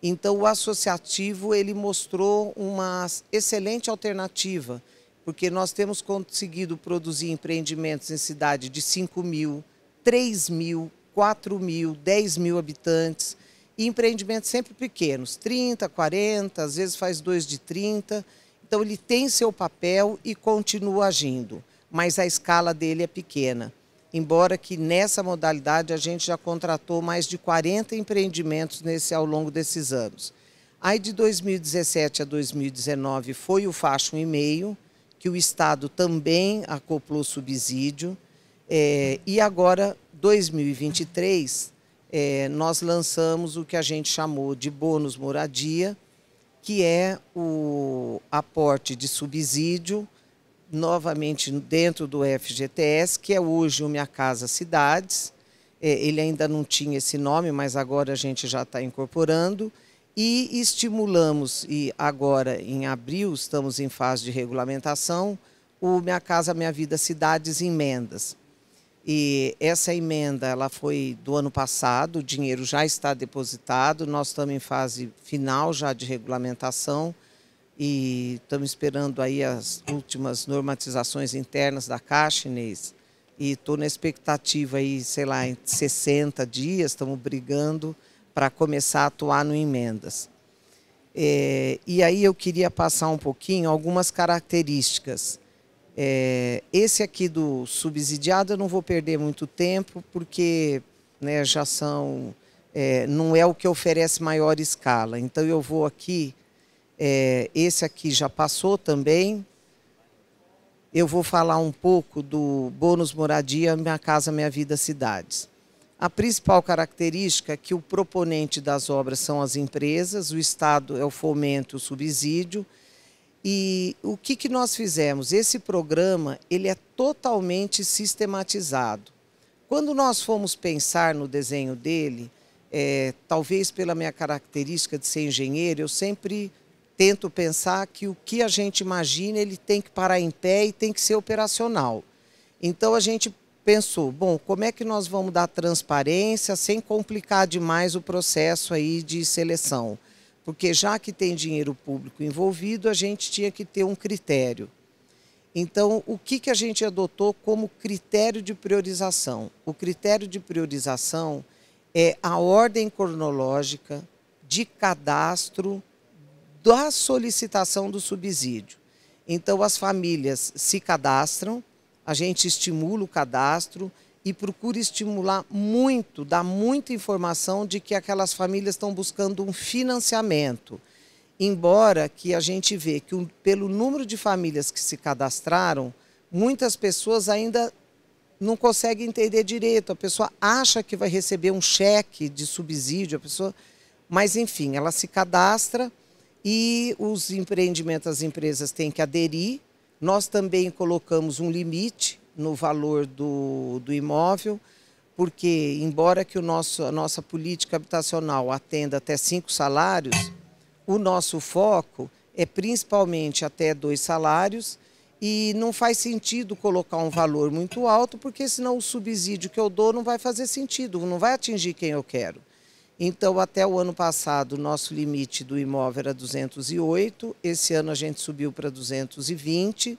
Então o associativo ele mostrou uma excelente alternativa, porque nós temos conseguido produzir empreendimentos em cidade de 5.000, 3.000, 4.000, 10.000 habitantes, e empreendimentos sempre pequenos, 30, 40, às vezes faz 2 de 30. Então ele tem seu papel e continua agindo, mas a escala dele é pequena. Embora que nessa modalidade a gente já contratou mais de 40 empreendimentos ao longo desses anos. Aí de 2017 a 2019 foi o faixa 1,5, que o Estado também acoplou subsídio, e agora 2023 nós lançamos o que a gente chamou de bônus moradia, que é o aporte de subsídio, novamente dentro do FGTS, que é hoje o Minha Casa Cidades. Ele ainda não tinha esse nome, mas agora a gente já está incorporando. E estimulamos, e agora em abril estamos em fase de regulamentação, o Minha Casa Minha Vida Cidades emendas. E essa emenda ela foi do ano passado, o dinheiro já está depositado, nós estamos em fase final já de regulamentação e estamos esperando aí as últimas normatizações internas da Caixa, Inês, e estou na expectativa aí, sei lá, em 60 dias, estamos brigando para começar a atuar no emendas. E aí eu queria passar um pouquinho algumas características. Esse aqui do subsidiado eu não vou perder muito tempo, porque né, já são, não é o que oferece maior escala. Então eu vou aqui, esse aqui já passou também. Eu vou falar um pouco do bônus moradia Minha Casa Minha Vida Cidades. A principal característica é que o proponente das obras são as empresas, o Estado é o fomento, o subsídio. E o que nós fizemos? Esse programa ele é totalmente sistematizado. Quando nós fomos pensar no desenho dele, talvez pela minha característica de ser engenheiro, eu sempre tento pensar que o que a gente imagina ele tem que parar em pé e tem que ser operacional. Então a gente pensou, bom, como é que nós vamos dar transparência sem complicar demais o processo aí de seleção? Porque já que tem dinheiro público envolvido, a gente tinha que ter um critério. Então, o que a gente adotou como critério de priorização? O critério de priorização é a ordem cronológica de cadastro da solicitação do subsídio. Então, as famílias se cadastram, a gente estimula o cadastro e procura estimular muito, dar muita informação de que aquelas famílias estão buscando um financiamento. Embora que a gente vê que pelo número de famílias que se cadastraram, muitas pessoas ainda não conseguem entender direito. A pessoa acha que vai receber um cheque de subsídio, mas enfim, ela se cadastra e os empreendimentos, as empresas têm que aderir. Nós também colocamos um limite no valor do imóvel, porque embora que a nossa política habitacional atenda até 5 salários, o nosso foco é principalmente até 2 salários e não faz sentido colocar um valor muito alto, porque senão o subsídio que eu dou não vai fazer sentido, não vai atingir quem eu quero. Então, até o ano passado, o nosso limite do imóvel era 208, esse ano a gente subiu para 220,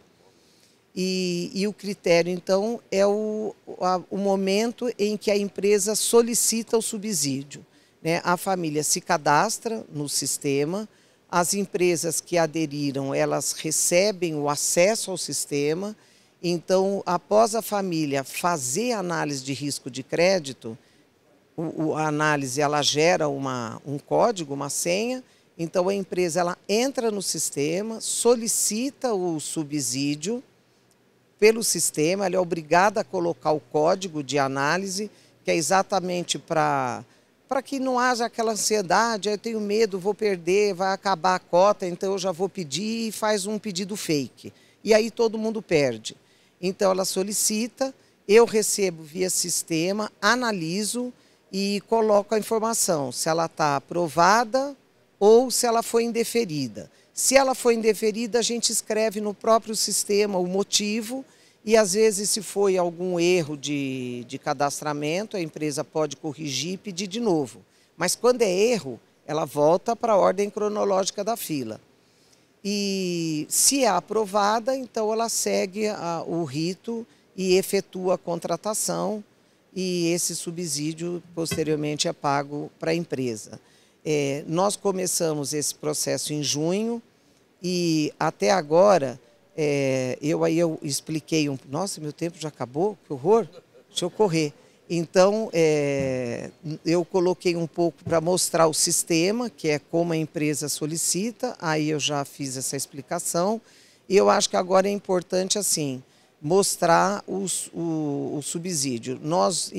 e o critério, então, é o momento em que a empresa solicita o subsídio, né? A família se cadastra no sistema, as empresas que aderiram, elas recebem o acesso ao sistema, então, após a família fazer análise de risco de crédito, a análise ela gera um código, uma senha, então a empresa ela entra no sistema, solicita o subsídio pelo sistema, ela é obrigada a colocar o código de análise, que é exatamente para que não haja aquela ansiedade, eu tenho medo, vou perder, vai acabar a cota, então eu já vou pedir e faz um pedido fake. E aí todo mundo perde. Então ela solicita, eu recebo via sistema, analiso, e coloco a informação, se ela está aprovada ou se ela foi indeferida. Se ela foi indeferida, a gente escreve no próprio sistema o motivo e, às vezes, se foi algum erro de cadastramento, a empresa pode corrigir e pedir de novo. Mas, quando é erro, ela volta para a ordem cronológica da fila. E, se é aprovada, então ela segue o rito e efetua a contratação, e esse subsídio posteriormente é pago para a empresa. Nós começamos esse processo em junho e até agora eu expliquei nossa, meu tempo já acabou, que horror, deixa eu correr. Então eu coloquei um pouco para mostrar o sistema, que é como a empresa solicita, aí eu já fiz essa explicação e eu acho que agora é importante assim mostrar o subsídio. Nós,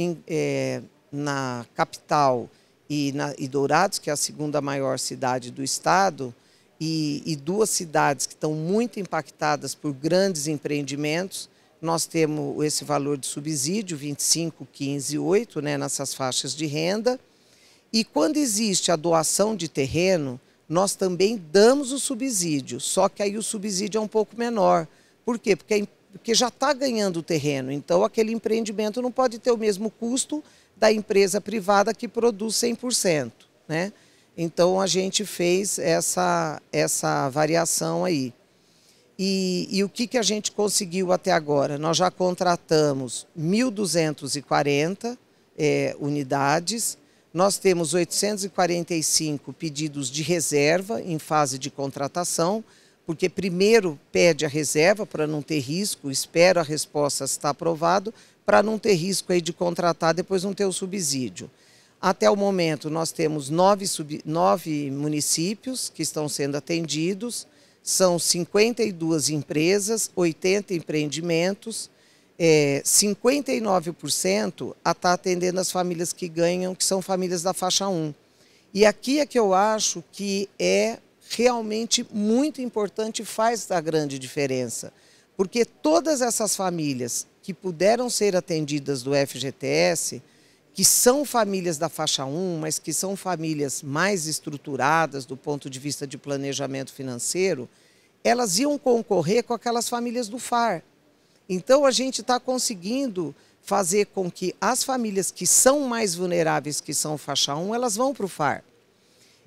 na capital e Dourados, que é a segunda maior cidade do estado, e duas cidades que estão muito impactadas por grandes empreendimentos, nós temos esse valor de subsídio, 25, 15 e 8, né, nessas faixas de renda. E quando existe a doação de terreno, nós também damos o subsídio, só que aí o subsídio é um pouco menor. Por quê? Porque já está ganhando o terreno, então aquele empreendimento não pode ter o mesmo custo da empresa privada que produz 100%, né? Então a gente fez essa variação aí. E o que a gente conseguiu até agora? Nós já contratamos 1.240 unidades, nós temos 845 pedidos de reserva em fase de contratação, porque primeiro pede a reserva para não ter risco, espera a resposta se está aprovado, para não ter risco aí de contratar, depois não ter o subsídio. Até o momento nós temos 9 municípios que estão sendo atendidos, são 52 empresas, 80 empreendimentos, 59% está atendendo as famílias que ganham, que são famílias da faixa 1. E aqui é que eu acho que é realmente muito importante e faz a grande diferença. Porque todas essas famílias que puderam ser atendidas do FGTS, que são famílias da faixa 1, mas que são famílias mais estruturadas do ponto de vista de planejamento financeiro, elas iam concorrer com aquelas famílias do FAR. Então, a gente está conseguindo fazer com que as famílias que são mais vulneráveis, que são faixa 1, elas vão para o FAR.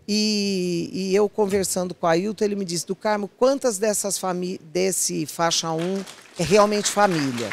E eu conversando com a Ailton, ele me disse, do Carmo, quantas desse faixa 1 é realmente família?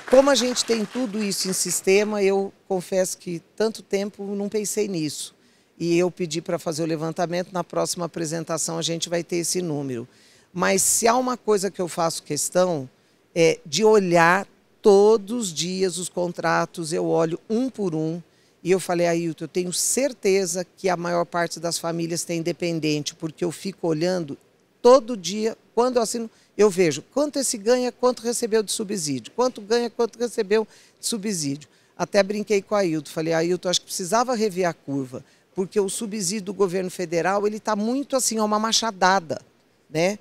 Como a gente tem tudo isso em sistema, eu confesso que tanto tempo não pensei nisso. E eu pedi para fazer o levantamento, na próxima apresentação a gente vai ter esse número. Mas se há uma coisa que eu faço questão, é de olhar todos os dias os contratos, eu olho um por um. E eu falei, Ailton, eu tenho certeza que a maior parte das famílias tem dependente, porque eu fico olhando todo dia, quando eu assino, eu vejo quanto esse ganha, quanto recebeu de subsídio, quanto ganha, quanto recebeu de subsídio. Até brinquei com a Ailton, falei, Ailton, acho que precisava rever a curva, porque o subsídio do governo federal, ele está muito assim, uma machadada, né?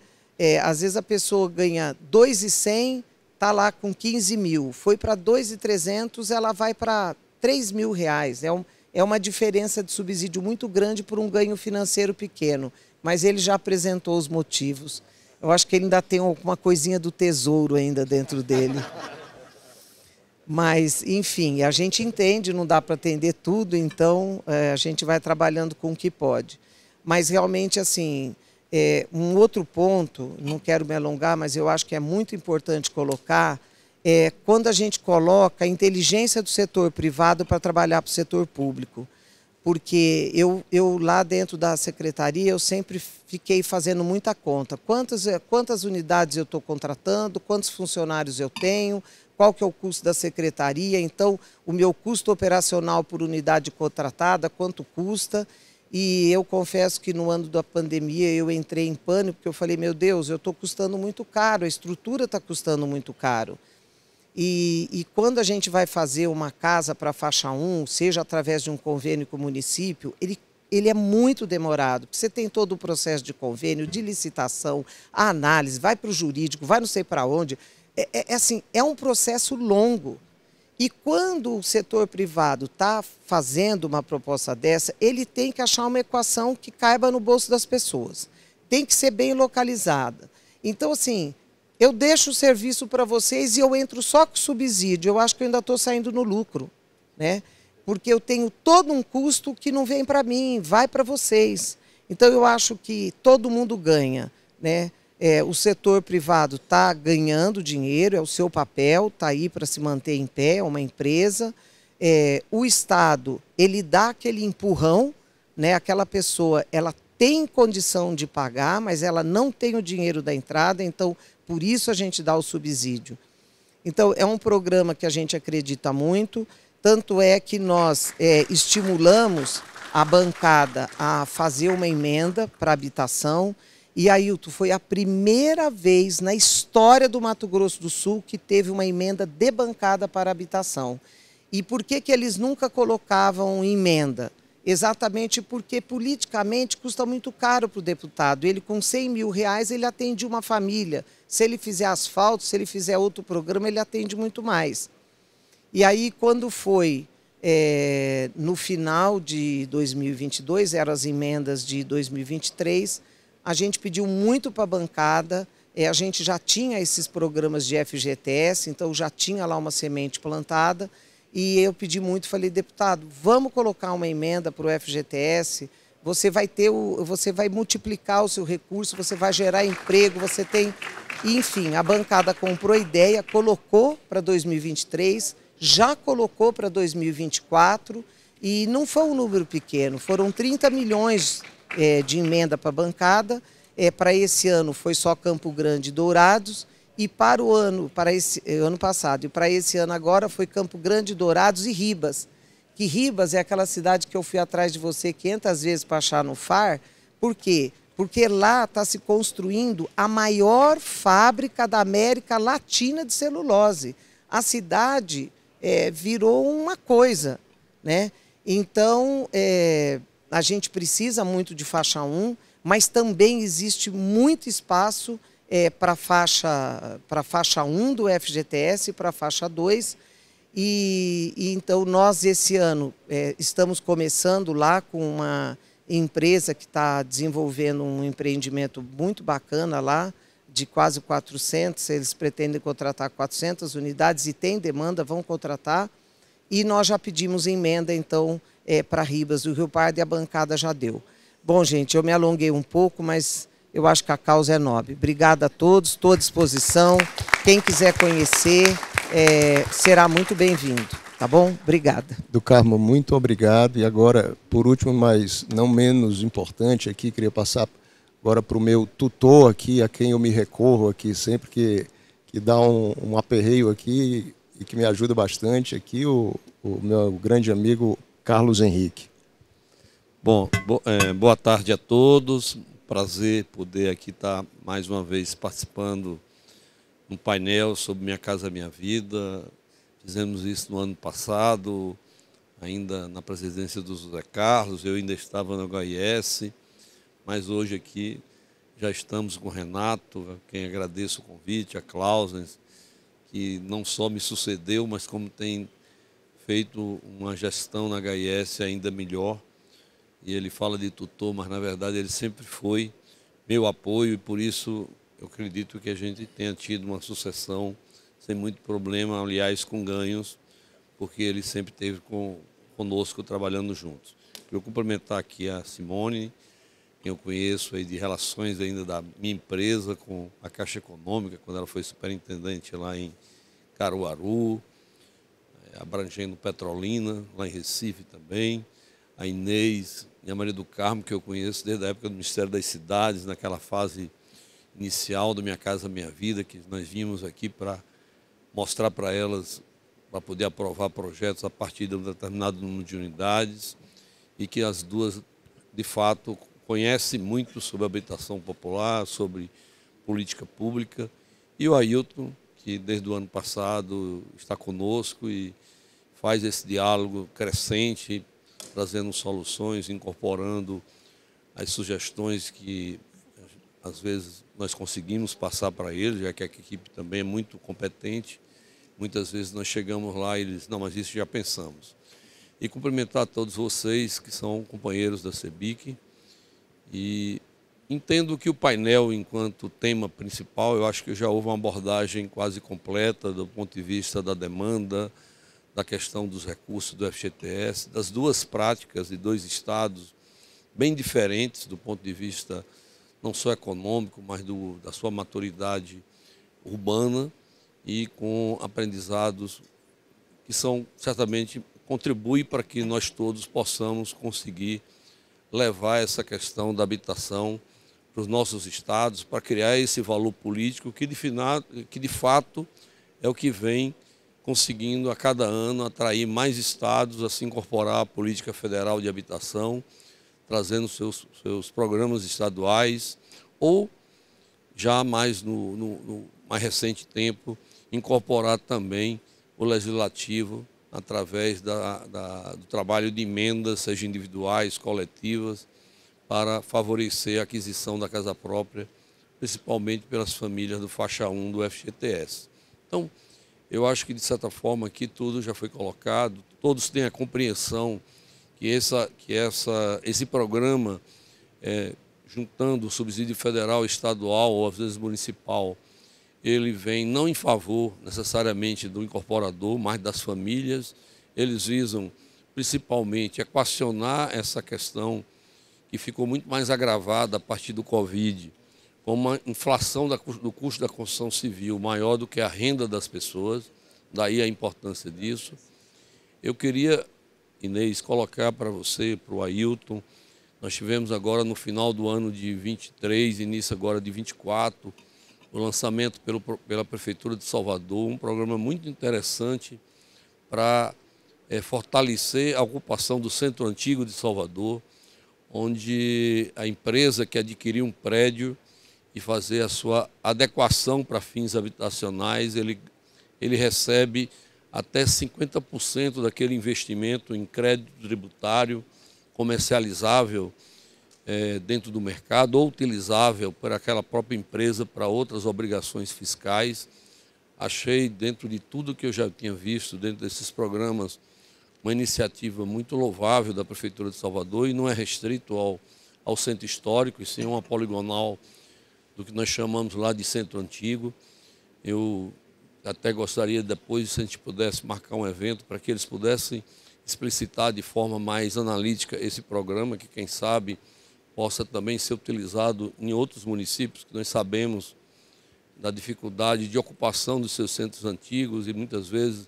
Às vezes a pessoa ganha 2.100, está lá com 15 mil, foi para 2.300, ela vai para 3 mil reais. É uma diferença de subsídio muito grande por um ganho financeiro pequeno, mas ele já apresentou os motivos. Eu acho que ele ainda tem alguma coisinha do tesouro ainda dentro dele. Mas, enfim, a gente entende, não dá para atender tudo, então a gente vai trabalhando com o que pode. Mas realmente, assim, um outro ponto, não quero me alongar, mas eu acho que é muito importante colocar, quando a gente coloca a inteligência do setor privado para trabalhar para o setor público. Porque eu lá dentro da secretaria, eu sempre fiquei fazendo muita conta. Quantas unidades eu estou contratando, quantos funcionários eu tenho, qual que é o custo da secretaria, então o meu custo operacional por unidade contratada, quanto custa. E eu confesso que no ano da pandemia eu entrei em pânico, porque eu falei, meu Deus, eu estou custando muito caro, a estrutura está custando muito caro. E quando a gente vai fazer uma casa para a faixa 1, seja através de um convênio com o município, ele é muito demorado, porque você tem todo o processo de convênio, de licitação, a análise, vai para o jurídico, vai não sei para onde. Assim, é um processo longo. E quando o setor privado está fazendo uma proposta dessa, ele tem que achar uma equação que caiba no bolso das pessoas. Tem que ser bem localizada. Então, assim, eu deixo o serviço para vocês e eu entro só com subsídio. Eu acho que eu ainda estou saindo no lucro, né? Porque eu tenho todo um custo que não vem para mim, vai para vocês. Então, eu acho que todo mundo ganha, né? O setor privado está ganhando dinheiro, é o seu papel, está aí para se manter em pé, é uma empresa. O Estado, ele dá aquele empurrão, né? Aquela pessoa, ela tem condição de pagar, mas ela não tem o dinheiro da entrada, então, por isso a gente dá o subsídio. Então, é um programa que a gente acredita muito, tanto é que nós estimulamos a bancada a fazer uma emenda para habitação. E, Ailton, foi a primeira vez na história do Mato Grosso do Sul que teve uma emenda de bancada para habitação. E por que eles nunca colocavam emenda? Exatamente porque politicamente custa muito caro para o deputado. Ele com R$100 mil, ele atende uma família. Se ele fizer asfalto, se ele fizer outro programa, ele atende muito mais. E aí, quando foi no final de 2022, eram as emendas de 2023, a gente pediu muito para a bancada, a gente já tinha esses programas de FGTS, então já tinha lá uma semente plantada, e eu pedi muito, falei, deputado, vamos colocar uma emenda para o FGTS, você vai multiplicar o seu recurso, você vai gerar emprego, você tem... Enfim, a bancada comprou a ideia, colocou para 2023, já colocou para 2024, e não foi um número pequeno, foram 30 milhões de emenda para a bancada. Para esse ano foi só Campo Grande e Dourados, e para esse ano passado e para esse ano agora foi Campo Grande, Dourados e Ribas. Que Ribas é aquela cidade que eu fui atrás de você 500 vezes para achar no FAR. Por quê? Porque lá está se construindo a maior fábrica da América Latina de celulose. A cidade virou uma coisa, né? Então, a gente precisa muito de faixa 1, mas também existe muito espaço para a faixa 1 do FGTS e para a faixa 2. E então nós, esse ano, estamos começando lá com uma empresa que está desenvolvendo um empreendimento muito bacana lá, de quase 400, eles pretendem contratar 400 unidades e tem demanda, vão contratar. E nós já pedimos emenda, então, para Ribas do Rio Pardo e a bancada já deu. Bom, gente, eu me alonguei um pouco, mas eu acho que a causa é nobre. Obrigada a todos, estou à disposição. Quem quiser conhecer, será muito bem-vindo, tá bom? Obrigada. Do Carmo, muito obrigado. E agora, por último, mas não menos importante aqui, queria passar agora para o meu tutor aqui, a quem eu me recorro aqui sempre que dá um aperreio aqui e que me ajuda bastante aqui, o meu grande amigo Carlos Henrique. Bom, boa tarde a todos. Prazer poder aqui estar mais uma vez participando no painel sobre Minha Casa Minha Vida. Fizemos isso no ano passado, ainda na presidência do José Carlos, eu ainda estava no HIS, mas hoje aqui já estamos com o Renato, a quem agradeço o convite, a Clausens, que não só me sucedeu, mas como tem feito uma gestão na HIS ainda melhor. E ele fala de tutor, mas na verdade ele sempre foi meu apoio, e por isso eu acredito que a gente tenha tido uma sucessão sem muito problema, aliás, com ganhos, porque ele sempre esteve conosco trabalhando juntos. Eu cumprimentar aqui a Simone, quem eu conheço aí de relações ainda da minha empresa com a Caixa Econômica, quando ela foi superintendente lá em Caruaru, abrangendo Petrolina, lá em Recife também, a Inês e a Maria do Carmo, que eu conheço desde a época do Ministério das Cidades, naquela fase inicial do Minha Casa Minha Vida, que nós vimos aqui para mostrar para elas, para poder aprovar projetos a partir de um determinado número de unidades, e que as duas, de fato, conhecem muito sobre habitação popular, sobre política pública, e o Ailton, que desde o ano passado está conosco e faz esse diálogo crescente, trazendo soluções, incorporando as sugestões que às vezes nós conseguimos passar para ele, já que a equipe também é muito competente. Muitas vezes nós chegamos lá e eles, não, mas isso já pensamos. E cumprimentar a todos vocês que são companheiros da CEBIC. E entendo que o painel, enquanto tema principal, eu acho que já houve uma abordagem quase completa do ponto de vista da demanda, da questão dos recursos do FGTS, das duas práticas de dois estados bem diferentes do ponto de vista não só econômico, mas da sua maturidade urbana e com aprendizados que certamente contribuem para que nós todos possamos conseguir levar essa questão da habitação para os nossos estados, para criar esse valor político que de fato é o que vem conseguindo a cada ano atrair mais estados a se incorporar à política federal de habitação, trazendo seus programas estaduais, ou já mais no mais recente tempo, incorporar também o legislativo através do trabalho de emendas, seja individuais, coletivas, para favorecer a aquisição da casa própria, principalmente pelas famílias do faixa 1 do FGTS. Então, eu acho que, de certa forma, aqui tudo já foi colocado, todos têm a compreensão que esse programa, juntando o subsídio federal, estadual ou às vezes municipal, ele vem não em favor necessariamente do incorporador, mas das famílias. Eles visam principalmente equacionar essa questão que ficou muito mais agravada a partir do Covid, com uma inflação do custo da construção civil maior do que a renda das pessoas, daí a importância disso. Eu queria, Inês, colocar para você, para o Ailton, nós tivemos agora no final do ano de 23, início agora de 24, o lançamento pela Prefeitura de Salvador, um programa muito interessante para fortalecer a ocupação do Centro Antigo de Salvador, onde a empresa que adquiriu um prédio e fazer a sua adequação para fins habitacionais, ele recebe até 50% daquele investimento em crédito tributário comercializável dentro do mercado ou utilizável por aquela própria empresa para outras obrigações fiscais. Achei, dentro de tudo que eu já tinha visto, dentro desses programas, uma iniciativa muito louvável da Prefeitura de Salvador, e não é restrito ao centro histórico, e sim uma poligonal do que nós chamamos lá de Centro Antigo. Eu até gostaria depois, se a gente pudesse marcar um evento para que eles pudessem explicitar de forma mais analítica esse programa, que quem sabe possa também ser utilizado em outros municípios, que nós sabemos da dificuldade de ocupação dos seus centros antigos e muitas vezes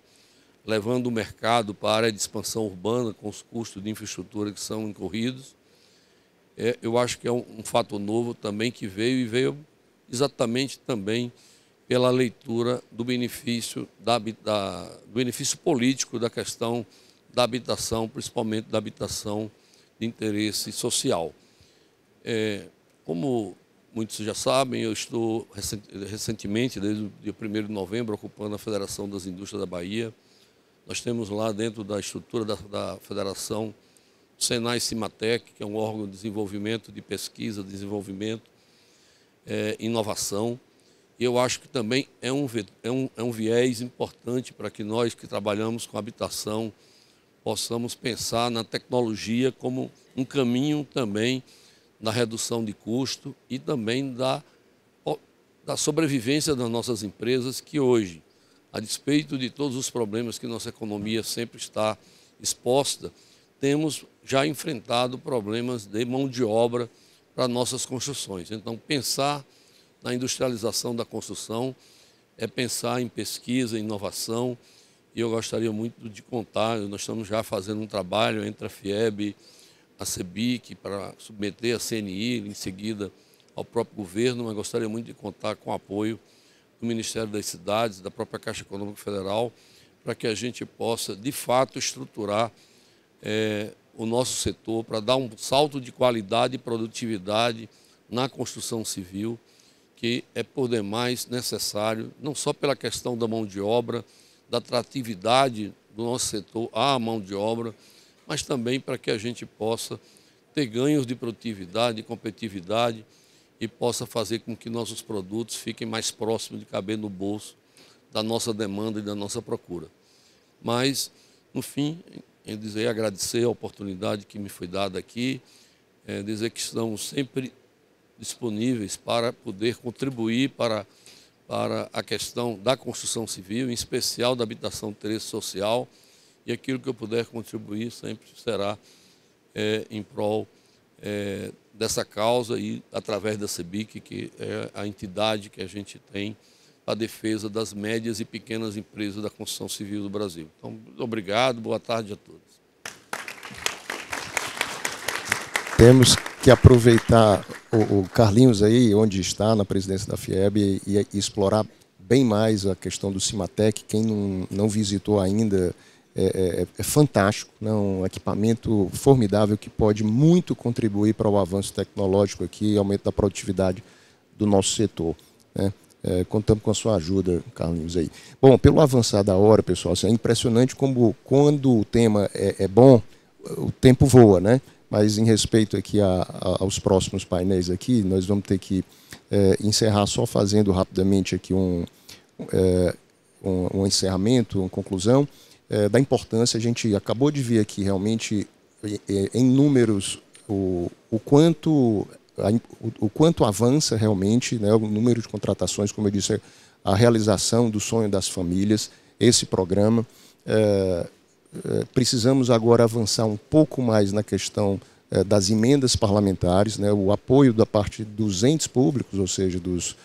levando o mercado para a área de expansão urbana com os custos de infraestrutura que são incorridos. Eu acho que é um fato novo também que veio exatamente também pela leitura do benefício, do benefício político da questão da habitação, principalmente da habitação de interesse social. Como muitos já sabem, eu estou recentemente, desde o dia 1º de novembro, ocupando a Federação das Indústrias da Bahia. Nós temos lá dentro da estrutura da Federação o Senai-Cimatec, que é um órgão de desenvolvimento, de pesquisa, desenvolvimento, inovação. E eu acho que também é um viés importante para que nós que trabalhamos com habitação possamos pensar na tecnologia como um caminho também da redução de custo e também da da sobrevivência das nossas empresas, que hoje, a despeito de todos os problemas que nossa economia sempre está exposta, temos já enfrentado problemas de mão de obra para nossas construções. Então, pensar na industrialização da construção é pensar em pesquisa, inovação, e eu gostaria muito de contar, nós estamos já fazendo um trabalho entre a FIEB, a CEBIC, para submeter a CNI, em seguida ao próprio governo, mas gostaria muito de contar com o apoio do Ministério das Cidades, da própria Caixa Econômica Federal, para que a gente possa, de fato, estruturar o nosso setor para dar um salto de qualidade e produtividade na construção civil, que é por demais necessário, não só pela questão da mão de obra, da atratividade do nosso setor à mão de obra, mas também para que a gente possa ter ganhos de produtividade e competitividade e possa fazer com que nossos produtos fiquem mais próximos de caber no bolso da nossa demanda e da nossa procura. Mas, no fim, agradecer a oportunidade que me foi dada aqui, dizer que estamos sempre disponíveis para poder contribuir para a questão da construção civil, em especial da habitação de interesse social, e aquilo que eu puder contribuir sempre será em prol dessa causa e através da CEBIC, que é a entidade que a gente tem para a defesa das médias e pequenas empresas da construção civil do Brasil. Então, obrigado, boa tarde a todos. Temos que aproveitar o Carlinhos aí, onde está, na presidência da FIEB, e explorar bem mais a questão do Cimatec. Quem não visitou ainda, é fantástico, né? Um equipamento formidável que pode muito contribuir para o avanço tecnológico aqui e aumento da produtividade do nosso setor, né? Contamos com a sua ajuda, Carlinhos, aí. Bom, pelo avançar da hora, pessoal, assim, é impressionante como quando o tema é bom, o tempo voa, né? Mas em respeito aqui aos próximos painéis aqui, nós vamos ter que encerrar só fazendo rapidamente aqui um encerramento, uma conclusão da importância. A gente acabou de ver aqui realmente em números o quanto avança realmente, né, o número de contratações, como eu disse, a realização do sonho das famílias, esse programa. Precisamos agora avançar um pouco mais na questão das emendas parlamentares, né, o apoio da parte dos entes públicos, ou seja, dos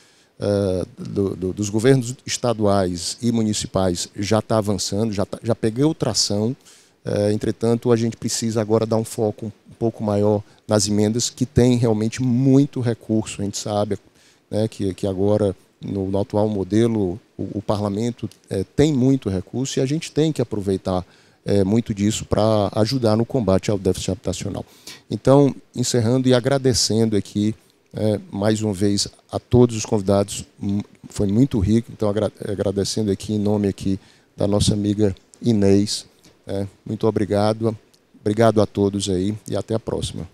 governos estaduais e municipais já está avançando, já pegou tração. Entretanto, a gente precisa agora dar um foco um pouco maior nas emendas, que tem realmente muito recurso. A gente sabe, né, que agora, no atual modelo, o parlamento tem muito recurso e a gente tem que aproveitar muito disso para ajudar no combate ao déficit habitacional. Então, encerrando e agradecendo aqui, mais uma vez, a todos os convidados, foi muito rico, então agradecendo aqui em nome aqui da nossa amiga Inês. Muito obrigado a todos aí e até a próxima.